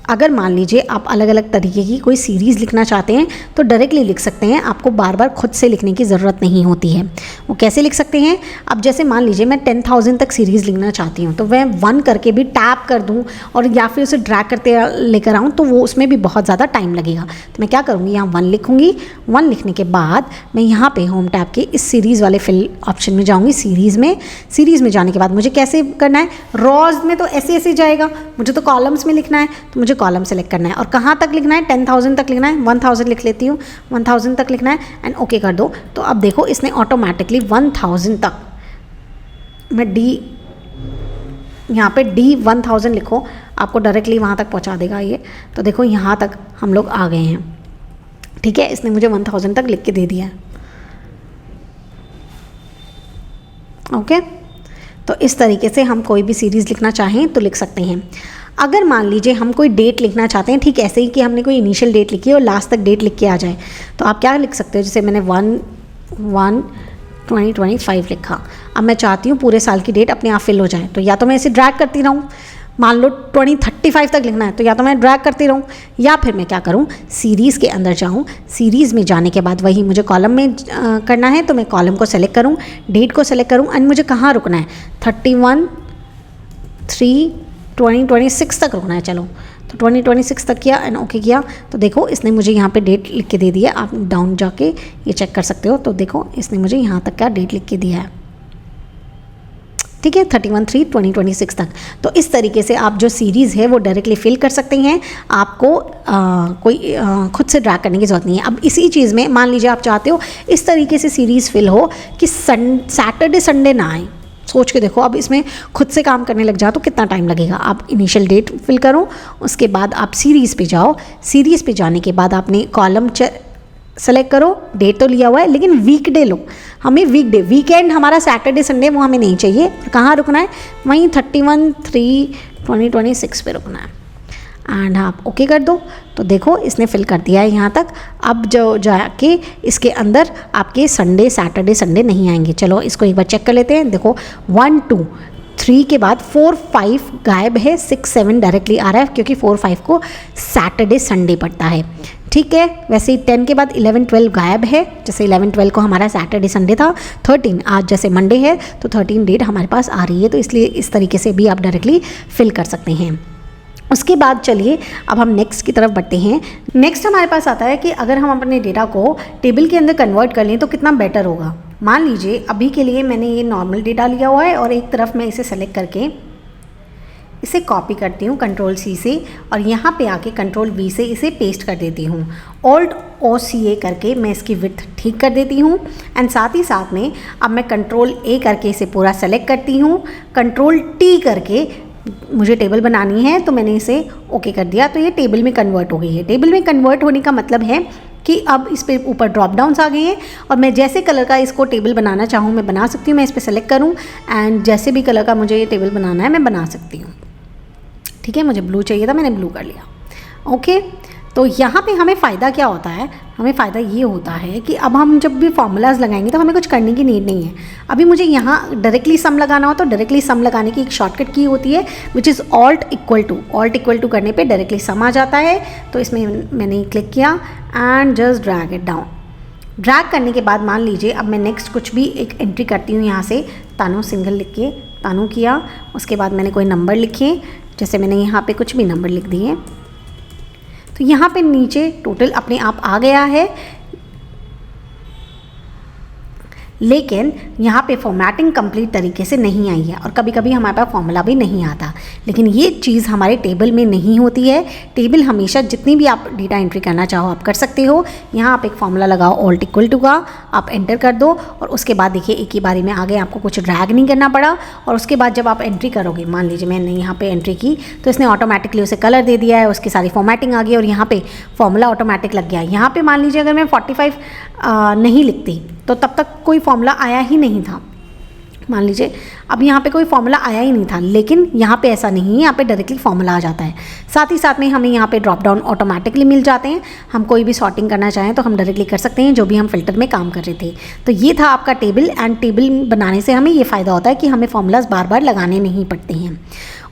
Speaker 1: अगर मान लीजिए आप अलग अलग तरीके की कोई सीरीज़ लिखना चाहते हैं तो डायरेक्टली लिख सकते हैं, आपको बार बार खुद से लिखने की ज़रूरत नहीं होती है। वो कैसे लिख सकते हैं? अब जैसे मान लीजिए मैं 10,000 तक सीरीज़ लिखना चाहती हूँ, तो मैं 1 करके भी टैप कर दूँ और या फिर उसे ड्रैग करते लेकर आऊँ, तो वो उसमें भी बहुत ज़्यादा टाइम लगेगा। तो मैं क्या करूँगी, यहाँ 1 लिखूँगी। 1 लिखने के बाद मैं यहाँ पे होम टैब के इस सीरीज़ वाले फिल ऑप्शन में जाऊँगी, सीरीज़ में जाने के बाद मुझे कैसे करना है, रॉज में तो ऐसे ऐसे जाएगा, मुझे तो कॉलम्स में लिखना है, तो मुझे कॉलम सेलेक्ट करना है और कहाँ तक लिखना है, 10,000 तक लिखना है। 1,000 लिख लेती हूँ, 1,000 तक लिखना है एंड ओके कर दो। तो अब देखो इसने ऑटोमेटिकली 1,000 तक, मैं यहाँ पे डी 1,000 लिखो, आपको डायरेक्टली वहाँ तक पहुँचा देगा ये। तो देखो यहाँ तक हम लोग आ गए हैं। ठीक है, इसने मुझे 1,000 तक लिख के दे दिया है। ओके, तो इस तरीके से हम कोई भी सीरीज़ लिखना चाहें तो लिख सकते हैं। अगर मान लीजिए हम कोई डेट लिखना चाहते हैं, ठीक ऐसे ही कि हमने कोई इनिशियल डेट लिखी है और लास्ट तक डेट लिख के आ जाए, तो आप क्या लिख सकते हो, जैसे मैंने 1/1/2025 लिखा। अब मैं चाहती हूँ पूरे साल की डेट अपने आप फिल हो जाए, तो या तो मैं इसे ड्रैग करती रहूँ, मान लो 2035 तक लिखना है, तो या तो मैं ड्रैग करती रहूँ या फिर मैं क्या करूँ, सीरीज़ के अंदर जाऊँ। सीरीज़ में जाने के बाद वही मुझे कॉलम में करना है, तो मैं कॉलम को सेलेक्ट करूँ, डेट को सेलेक्ट करूँ एंड मुझे कहाँ रुकना है, 31/3/2026 तक रुकना है। चलो, तो 2026 तक किया एंड ओके किया। तो देखो इसने मुझे यहाँ पे डेट लिख के दे दिया। आप डाउन जाके ये चेक कर सकते हो। तो देखो इसने मुझे यहाँ तक क्या डेट लिख के दिया है। ठीक है, 31/3/2026 तक। तो इस तरीके से आप जो सीरीज़ है वो डायरेक्टली फिल कर सकते हैं। आपको कोई खुद से ड्रैग करने की ज़रूरत नहीं है। अब इसी चीज़ में मान लीजिए आप चाहते हो इस तरीके से सीरीज़ फिल हो कि सैटरडे संडे ना आए। सोच के देखो, अब इसमें खुद से काम करने लग जाओ तो कितना टाइम लगेगा। आप इनिशियल डेट फिल करो, उसके बाद आप सीरीज़ पे जाओ। सीरीज़ पे जाने के बाद आपने कॉलम सेलेक्ट करो, डेट तो लिया हुआ है लेकिन वीकडे लो। हमें वीकडे, वीकेंड हमारा सैटरडे संडे वो हमें नहीं चाहिए। कहाँ रुकना है, वहीं 31/3/2026 पे रुकना है एंड आप ओके कर दो। तो देखो इसने फिल कर दिया है यहाँ तक। अब जो जाके इसके अंदर आपके संडे सैटरडे संडे नहीं आएंगे। चलो इसको एक बार चेक कर लेते हैं। देखो 1 2 3 के बाद 4 5 गायब है, 6 7 डायरेक्टली आ रहा है क्योंकि 4 5 को सैटरडे संडे पड़ता है। ठीक है, वैसे ही 10 के बाद 11 12 गायब है, जैसे 11 12 को हमारा सैटरडे संडे था। 13 आज जैसे मंडे है तो 13 डेट हमारे पास आ रही है। तो इसलिए इस तरीके से भी आप डायरेक्टली फिल कर सकते हैं। उसके बाद चलिए अब हम नेक्स्ट की तरफ बढ़ते हैं। नेक्स्ट हमारे पास आता है कि अगर हम अपने डेटा को टेबल के अंदर कन्वर्ट कर लें तो कितना बेटर होगा। मान लीजिए अभी के लिए मैंने ये नॉर्मल डेटा लिया हुआ है और एक तरफ मैं इसे सेलेक्ट करके इसे कॉपी करती हूँ Ctrl+C से और यहाँ पे आके Ctrl+V से इसे पेस्ट कर देती हूँ। Alt+O+C करके मैं इसकी विड्थ ठीक कर देती हूँ एंड साथ ही साथ में अब मैं Ctrl+A करके इसे पूरा सेलेक्ट करती हूँ। Ctrl+T करके मुझे टेबल बनानी है तो मैंने इसे ओके कर दिया। तो ये टेबल में कन्वर्ट हो गई है। टेबल में कन्वर्ट होने का मतलब है कि अब इस पे ऊपर ड्रॉप डाउन्स आ गए हैं और मैं जैसे कलर का इसको टेबल बनाना चाहूँ मैं बना सकती हूँ। मैं इस पर सेलेक्ट करूँ एंड जैसे भी कलर का मुझे ये टेबल बनाना है मैं बना सकती हूँ। ठीक है, मुझे ब्लू चाहिए था, मैंने ब्लू कर लिया। ओके, तो यहाँ पे हमें फ़ायदा क्या होता है, हमें फ़ायदा ये होता है कि अब हम जब भी फॉर्मूलाज लगाएंगे तो हमें कुछ करने की नीड नहीं है। अभी मुझे यहाँ डायरेक्टली सम लगाना हो तो डायरेक्टली सम लगाने की एक शॉर्टकट की होती है विच इज़ Alt=टू करने पे डायरेक्टली सम आ जाता है। तो इसमें मैंने क्लिक किया and just drag it down. Drag करने के बाद मान लीजिए अब मैं नेक्स्ट कुछ भी एक एंट्री करती हूँ। यहाँ से तानू सिंगल लिख के तानू किया, उसके बाद मैंने कोई नंबर लिखे, जैसे मैंने यहाँ पे कुछ भी नंबर लिख दिए। तो यहाँ पे नीचे टोटल अपने आप आ गया है, लेकिन यहाँ पे फॉर्मेटिंग कंप्लीट तरीके से नहीं आई है और कभी कभी हमारे पास फॉर्मूला भी नहीं आता। लेकिन ये चीज़ हमारे टेबल में नहीं होती है। टेबल हमेशा जितनी भी आप डेटा एंट्री करना चाहो आप कर सकते हो। यहाँ आप एक फॉर्मूला लगाओ Alt=, का आप एंटर कर दो और उसके बाद देखिए एक ही बारी में आ गए, आपको कुछ ड्रैग नहीं करना पड़ा। और उसके बाद जब आप एंट्री करोगे, मान लीजिए मैंने यहाँ पर एंट्री की तो इसने ऑटोमेटिकली उसे कलर दे दिया है, उसकी सारी फॉर्मेटिंग आ गई और यहाँ पर फॉर्मूला ऑटोमेटिक लग गया। यहाँ पर मान लीजिए अगर मैं 45 नहीं लिखती तो तब तक कोई फॉर्मूला आया ही नहीं था। मान लीजिए अब यहाँ पे कोई फॉर्मूला आया ही नहीं था, लेकिन यहाँ पे ऐसा नहीं है, यहाँ पे डायरेक्टली फॉर्मूला आ जाता है। साथ ही साथ में हमें यहाँ पे ड्रॉप डाउन ऑटोमेटिकली मिल जाते हैं। हम कोई भी सॉर्टिंग करना चाहें तो हम डायरेक्टली कर सकते हैं, जो भी हम फिल्टर में काम कर रहे थे। तो ये था आपका टेबल एंड टेबल बनाने से हमें ये फ़ायदा होता है कि हमें फॉर्मूलाज बार बार लगाने नहीं पड़ते हैं।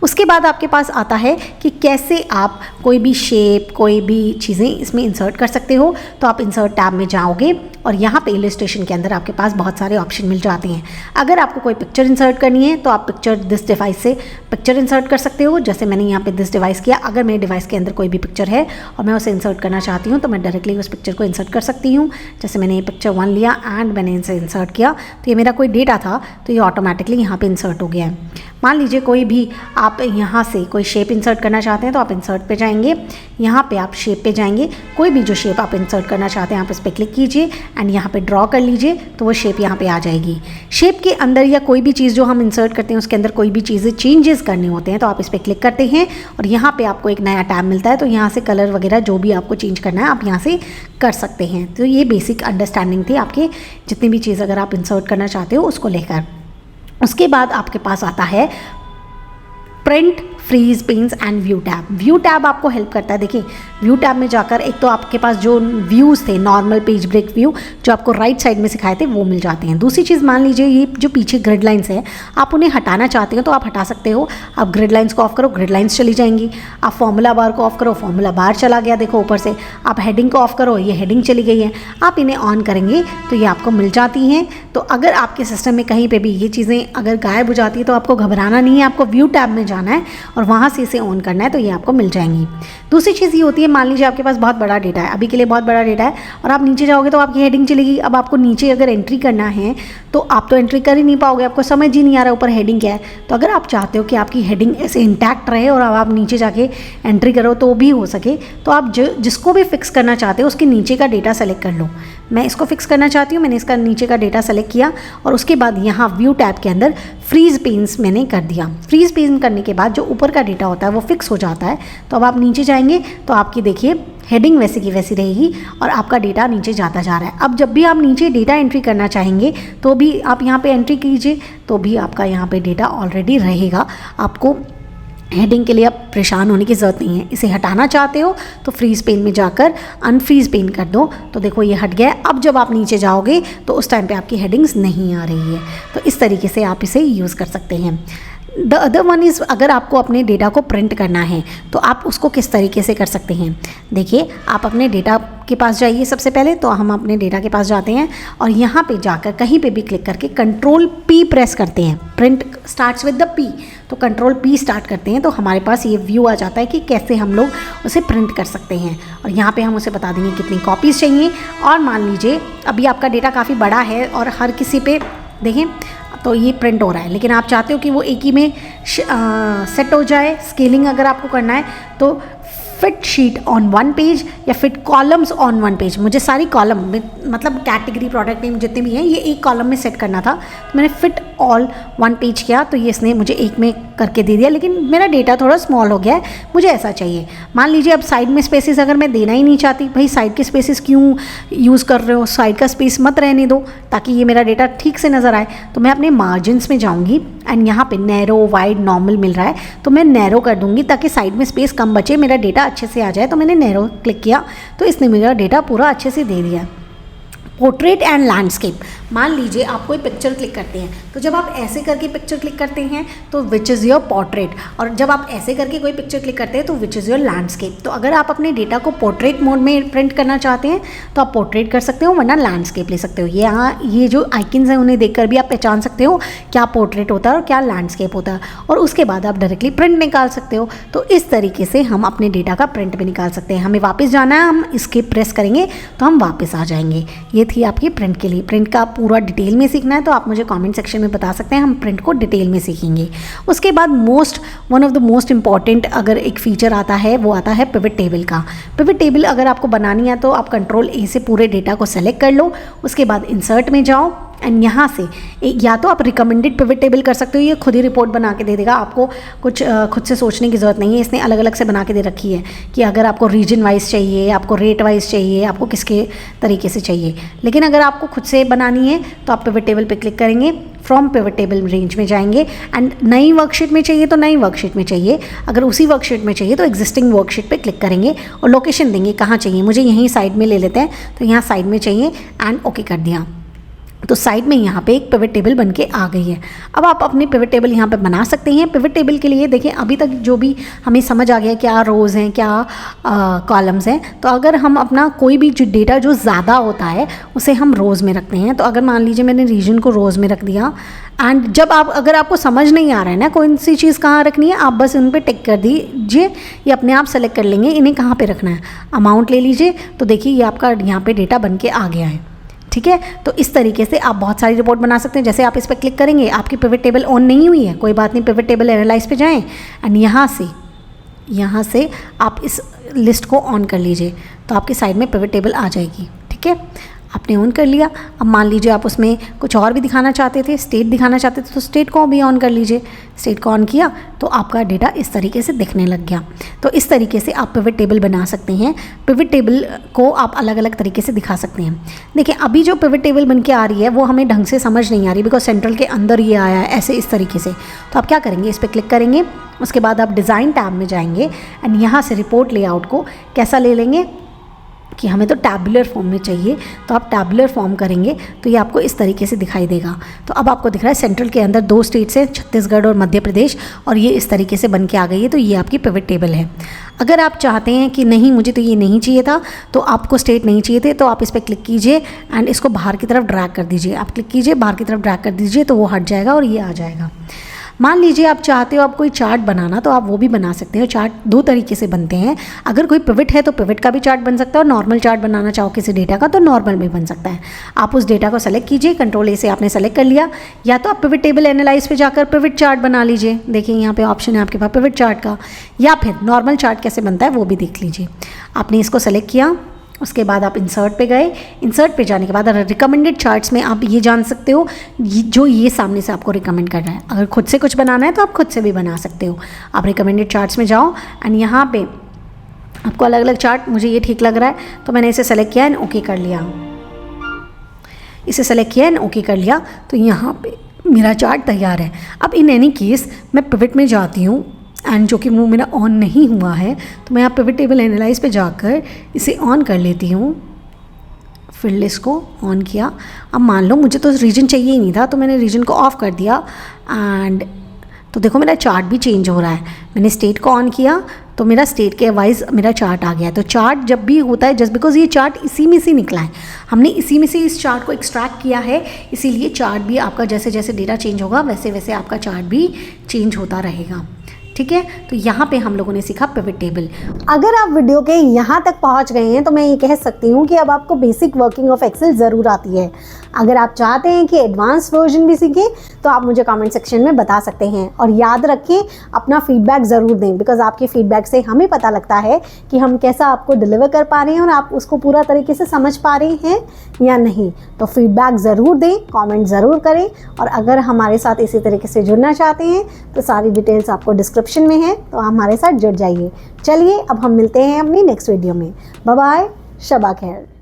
Speaker 1: उसके बाद आपके पास आता है कि कैसे आप कोई भी शेप, कोई भी चीज़ें इसमें इंसर्ट कर सकते हो। तो आप इंसर्ट टैब में जाओगे और यहाँ पे इलस्ट्रेशन के अंदर आपके पास बहुत सारे ऑप्शन मिल जाते हैं। अगर आपको कोई पिक्चर इंसर्ट करनी है तो आप पिक्चर दिस डिवाइस से पिक्चर इंसर्ट कर सकते हो। जैसे मैंने यहाँ पे दिस डिवाइस किया, अगर मेरे डिवाइस के अंदर कोई भी पिक्चर है और मैं उसे इंसर्ट करना चाहती हूँ तो मैं डायरेक्टली उस पिक्चर को इंसर्ट कर सकती हूँ। जैसे मैंने ये पिक्चर 1 लिया एंड मैंने इसे इंसर्ट किया, तो ये मेरा कोई डेटा था तो ये ऑटोमेटिकली यहाँ पे इंसर्ट हो गया है। मान लीजिए कोई भी आप यहाँ से कोई शेप इंसर्ट करना चाहते हैं तो आप इंसर्ट पे जाएंगे, यहाँ पे आप शेप पे जाएंगे, कोई भी जो शेप आप इंसर्ट करना चाहते हैं आप इस पर क्लिक कीजिए एंड यहाँ पे ड्रॉ कर लीजिए, तो वो शेप यहाँ पे आ जाएगी। शेप के अंदर या कोई भी चीज़ जो हम इंसर्ट करते हैं उसके अंदर कोई भी चीज़ें चेंजेस करने होते हैं तो आप इस पर क्लिक करते हैं और यहाँ पे आपको एक नया टैब मिलता है। तो यहाँ से कलर वगैरह जो भी आपको चेंज करना है आप यहाँ से कर सकते हैं। तो ये बेसिक अंडरस्टैंडिंग थी आपके जितनी भी चीज़ अगर आप इंसर्ट करना चाहते हो उसको लेकर। उसके बाद आपके पास आता है print, freeze, panes and view tab. View tab आपको हेल्प करता है। देखिए व्यू टैब में जाकर एक तो आपके पास जो व्यूज़ थे, नॉर्मल पेज ब्रेक व्यू जो आपको राइट साइड में सिखाए थे वो मिल जाते हैं। दूसरी चीज़, मान लीजिए ये जो पीछे ग्रिड लाइन्स है आप उन्हें हटाना चाहते हो तो आप हटा सकते हो। आप ग्रिड लाइन्स को ऑफ करो, ग्रिड लाइन्स चली जाएंगी। आप फॉर्मूला बार को ऑफ करो, फॉर्मूला बार चला गया, देखो ऊपर से। आप हेडिंग को ऑफ करो, ये हेडिंग चली गई है। आप इन्हें ऑन करेंगे तो ये आपको मिल जाती हैं। तो अगर आपके सिस्टम में कहीं पर भी ये चीज़ें अगर गायब हो जाती है तो आपको घबराना नहीं है, आपको व्यू टैब में जाना है और वहाँ से इसे ऑन करना है तो ये आपको मिल जाएंगी। दूसरी चीज़ ये होती है, मान लीजिए आपके पास बहुत बड़ा डेटा है, अभी के लिए बहुत बड़ा डेटा है और आप नीचे जाओगे तो आपकी हेडिंग चलेगी। अब आपको नीचे अगर एंट्री करना है तो आप तो एंट्री कर ही नहीं पाओगे, आपको समझ ही नहीं आ रहा ऊपर हेडिंग क्या है। तो अगर आप चाहते हो कि आपकी हेडिंग ऐसे इंटैक्ट रहे और अब आप नीचे जाके एंट्री करो तो भी हो सके, तो आप जिसको भी फिक्स करना चाहते हो उसके नीचे का डेटा सेलेक्ट कर लो। मैं इसको फिक्स करना चाहती हूँ, मैंने इसका नीचे का डेटा सेलेक्ट किया और उसके बाद यहाँ व्यू टैब के अंदर फ्रीज पेन्स मैंने कर दिया। फ्रीज पेन करने के बाद जो ऊपर का डेटा होता है वो फिक्स हो जाता है। तो अब आप नीचे जाएंगे तो आपकी देखिए हेडिंग वैसी की वैसी रहेगी और आपका डेटा नीचे जाता जा रहा है। अब जब भी आप नीचे डेटा एंट्री करना चाहेंगे तो भी आप यहाँ पे एंट्री कीजिए तो भी आपका यहाँ पे डेटा ऑलरेडी रहेगा। आपको हेडिंग के लिए अब परेशान होने की ज़रूरत नहीं है। इसे हटाना चाहते हो तो फ्रीज पेन में जाकर अनफ्रीज पेन कर दो, तो देखो ये हट गया है। अब जब आप नीचे जाओगे तो उस टाइम पे आपकी हेडिंग्स नहीं आ रही है। तो इस तरीके से आप इसे यूज़ कर सकते हैं। द अदर वन इज़, अगर आपको अपने डेटा को प्रिंट करना है तो आप उसको किस तरीके से कर सकते हैं। देखिए आप अपने डेटा के पास जाइए। सबसे पहले तो हम अपने डेटा के पास जाते हैं और यहाँ पे जाकर कहीं पे भी क्लिक करके कंट्रोल P प्रेस करते हैं। Print starts with the P, तो कंट्रोल P स्टार्ट करते हैं तो हमारे पास ये व्यू आ जाता है कि कैसे हम लोग उसे प्रिंट कर सकते हैं। और यहाँ पे हम उसे बता देंगे कितनी कॉपीज़ चाहिए। और मान लीजिए अभी आपका डेटा काफ़ी बड़ा है और हर किसी पे देखें तो ये प्रिंट हो रहा है, लेकिन आप चाहते हो कि वो एक ही में सेट हो जाए। स्केलिंग अगर आपको करना है तो फिट शीट ऑन 1 पेज या फिट कॉलम्स ऑन 1 पेज। मुझे सारी कॉलम में मतलब कैटेगरी, प्रोडक्ट नेम जितने भी हैं ये एक कॉलम में सेट करना था, तो मैंने फिट ऑल 1 पेज किया तो ये इसने मुझे एक में करके दे दिया। लेकिन मेरा डेटा थोड़ा स्मॉल हो गया है, मुझे ऐसा चाहिए। मान लीजिए अब साइड में स्पेसेस अगर मैं देना ही नहीं चाहती, भाई साइड के स्पेसेस क्यों यूज़ कर रहे हो, साइड का स्पेस मत रहने दो ताकि ये मेरा डेटा ठीक से नज़र आए। तो मैं अपने मार्जिन्स में जाऊँगी एंड यहाँ पे नैरो, वाइड, नॉर्मल मिल रहा है तो मैं नैरो कर दूँगी ताकि साइड में स्पेस कम बचे, मेरा डेटा अच्छे से आ जाए। तो मैंने नैरो क्लिक किया तो इसने मेरा डेटा पूरा अच्छे से दे दिया। पोर्ट्रेट एंड लैंडस्केप, मान लीजिए आप कोई पिक्चर क्लिक करते हैं तो जब आप ऐसे करके पिक्चर क्लिक करते हैं तो विच इज़ योर पोर्ट्रेट, और जब आप ऐसे करके कोई पिक्चर क्लिक करते हैं तो विच इज़ योर लैंडस्केप। तो अगर आप अपने डेटा को पोर्ट्रेट मोड में प्रिंट करना चाहते हैं तो आप पोर्ट्रेट कर सकते हो, वरना लैंडस्केप ले सकते हो। ये यहाँ ये जो आइकन्स हैं उन्हें देखकर भी आप पहचान सकते हो क्या पोर्ट्रेट होता है और क्या लैंडस्केप होता है, और उसके बाद आप डायरेक्टली प्रिंट निकाल सकते हो। तो इस तरीके से हम अपने डेटा का प्रिंट भी निकाल सकते हैं। हमें वापस जाना है, हम एस्केप प्रेस करेंगे तो हम वापस आ जाएंगे। ये थी आपकी प्रिंट के लिए। प्रिंट का पूरा डिटेल में सीखना है तो आप मुझे कमेंट सेक्शन में बता सकते हैं, हम प्रिंट को डिटेल में सीखेंगे। उसके बाद one of the most important अगर एक फीचर आता है वो आता है पिवट टेबल का। पिवट टेबल अगर आपको बनानी है तो आप कंट्रोल A से पूरे डेटा को सेलेक्ट कर लो, उसके बाद इंसर्ट में जाओ एंड यहाँ से या तो आप रिकमेंडेड पिवट टेबल कर सकते हो, ये खुद ही रिपोर्ट बना के दे देगा, आपको कुछ खुद से सोचने की ज़रूरत नहीं है। इसने अलग अलग से बना के दे रखी है कि अगर आपको रीजन वाइज चाहिए, आपको रेट वाइज चाहिए, आपको किसके तरीके से चाहिए। लेकिन अगर आपको खुद से बनानी है तो आप पिवट टेबल पे क्लिक करेंगे, फ्रॉम पिवट टेबल रेंज में जाएंगे एंड नई वर्कशीट में चाहिए तो नई वर्कशीट में चाहिए, अगर उसी वर्कशीट में चाहिए तो एग्जिस्टिंग वर्कशीट पे क्लिक करेंगे और लोकेशन देंगे कहाँ चाहिए। मुझे यहीं साइड में ले लेते हैं तो यहाँ साइड में चाहिए एंड ओके कर दिया। तो साइड में यहाँ पे एक पिवट टेबल बन के आ गई है। अब आप अपनी पिवट टेबल यहाँ पे बना सकते हैं। पिवट टेबल के लिए देखिए अभी तक जो भी हमें समझ आ गया क्या रोज़ हैं क्या कॉलम्स हैं। तो अगर हम अपना कोई भी जो डेटा जो ज़्यादा होता है उसे हम रोज़ में रखते हैं। तो अगर मान लीजिए मैंने रीजन को रोज़ में रख दिया एंड जब अगर आपको समझ नहीं आ रहा है ना कौन सी चीज़ कहाँ रखनी है, आप बस उन पर टिक कर दीजिए, ये अपने आप सेलेक्ट कर लेंगे इन्हें कहाँ पर रखना है। अमाउंट ले लीजिए, तो देखिए ये आपका यहाँ पर डेटा बन के आ गया है। ठीक है, तो इस तरीके से आप बहुत सारी रिपोर्ट बना सकते हैं। जैसे आप इस पर क्लिक करेंगे, आपकी पिवट टेबल ऑन नहीं हुई है, कोई बात नहीं, पिवट टेबल एनालाइज पे जाएं एंड यहाँ से आप इस लिस्ट को ऑन कर लीजिए, तो आपकी साइड में पिवट टेबल आ जाएगी। ठीक है, आपने ऑन कर लिया। अब मान लीजिए आप उसमें कुछ और भी दिखाना चाहते थे, स्टेट दिखाना चाहते थे, तो स्टेट को भी ऑन कर लीजिए। स्टेट को ऑन किया तो आपका डेटा इस तरीके से दिखने लग गया। तो इस तरीके से आप पिवट टेबल बना सकते हैं। पिवट टेबल को आप अलग अलग तरीके से दिखा सकते हैं। देखिए अभी जो पिवट टेबल बन के आ रही है वो हमें ढंग से समझ नहीं आ रही, बिकॉज सेंट्रल के अंदर ये आया है ऐसे इस तरीके से। तो आप क्या करेंगे, इस पर क्लिक करेंगे, उसके बाद आप डिज़ाइन टैब में जाएंगे एंड यहाँ से रिपोर्ट लेआउट को कैसा ले लेंगे कि हमें तो टैबुलर फॉर्म में चाहिए, तो आप टैबुलर फॉर्म करेंगे तो ये आपको इस तरीके से दिखाई देगा। तो अब आपको दिख रहा है सेंट्रल के अंदर 2 स्टेट्स हैं, छत्तीसगढ़ और मध्य प्रदेश, और ये इस तरीके से बन के आ गई है। तो ये आपकी पिवट टेबल है। अगर आप चाहते हैं कि नहीं मुझे तो ये नहीं चाहिए था, तो आपको स्टेट नहीं चाहिए थे, तो आप इस पर क्लिक कीजिए एंड इसको बाहर की तरफ ड्रैग कर दीजिए। आप क्लिक कीजिए, बाहर की तरफ ड्रैग कर दीजिए, तो वो हट जाएगा और ये आ जाएगा। मान लीजिए आप चाहते हो आप कोई चार्ट बनाना, तो आप वो भी बना सकते हो। चार्ट 2 तरीके से बनते हैं। अगर कोई पिवट है तो पिवट का भी चार्ट बन सकता है, और नॉर्मल चार्ट बनाना चाहो किसी डेटा का तो नॉर्मल भी बन सकता है। आप उस डेटा को सेलेक्ट कीजिए, कंट्रोल ए से आपने सेलेक्ट कर लिया, या तो आप पिवट टेबल एनालाइज पे जाकर पिवट चार्ट बना लीजिए। देखिए यहाँ पे ऑप्शन है आपके पास पिवट चार्ट का, या फिर नॉर्मल चार्ट कैसे बनता है वो भी देख लीजिए। आपने इसको सेलेक्ट किया, उसके बाद आप इंसर्ट पे गए। इंसर्ट पे जाने के बाद रिकमेंडेड चार्ट्स में आप ये जान सकते हो जो ये सामने से आपको रिकमेंड कर रहा है। अगर खुद से कुछ बनाना है तो आप खुद से भी बना सकते हो। आप रिकमेंडेड चार्ट्स में जाओ एंड यहाँ पे आपको अलग अलग चार्ट, मुझे ये ठीक लग रहा है तो मैंने इसे सेलेक्ट किया एंड ओके कर लिया। इसे सेलेक्ट किया एंड ओके कर लिया, तो यहाँ पे मेरा चार्ट तैयार है। अब इन एनी केस मैं पिवट में जाती हूँ एंड जो कि वो मेरा ऑन नहीं हुआ है, तो मैं यहाँ पिवट टेबल एनालाइज पे जाकर इसे ऑन कर लेती हूँ। फिर लिस्ट को ऑन किया। अब मान लो मुझे तो रीजन चाहिए ही नहीं था, तो मैंने रीजन को ऑफ कर दिया एंड तो देखो मेरा चार्ट भी चेंज हो रहा है। मैंने स्टेट को ऑन किया तो मेरा स्टेट के वाइज मेरा चार्ट आ गया। तो चार्ट जब भी होता है, जस्ट बिकॉज ये चार्ट इसी में से निकला है, हमने इसी में से इस चार्ट को एक्सट्रैक्ट किया है, इसीलिए चार्ट भी आपका जैसे जैसे डेटा चेंज होगा वैसे वैसे आपका चार्ट भी चेंज होता रहेगा। ठीक है, तो यहाँ पे हम लोगों ने सीखा पिवट टेबल। अगर आप वीडियो के यहाँ तक पहुँच गए हैं तो मैं ये कह सकती हूँ कि अब आपको बेसिक वर्किंग ऑफ एक्सेल ज़रूर आती है। अगर आप चाहते हैं कि एडवांस वर्जन भी सीखें तो आप मुझे कमेंट सेक्शन में बता सकते हैं, और याद रखें अपना फीडबैक ज़रूर दें, बिकॉज आपके फीडबैक से हमें पता लगता है कि हम कैसा आपको डिलीवर कर पा रहे हैं और आप उसको पूरा तरीके से समझ पा रहे हैं या नहीं। तो फीडबैक ज़रूर दें, कॉमेंट ज़रूर करें, और अगर हमारे साथ इसी तरीके से जुड़ना चाहते हैं तो सारी डिटेल्स आपको डिस्क्रिप्शन में है, तो हमारे साथ जुड़ जाइए। चलिए अब हम मिलते हैं अपनी नेक्स्ट वीडियो में। बाय बाय, शबा खैर।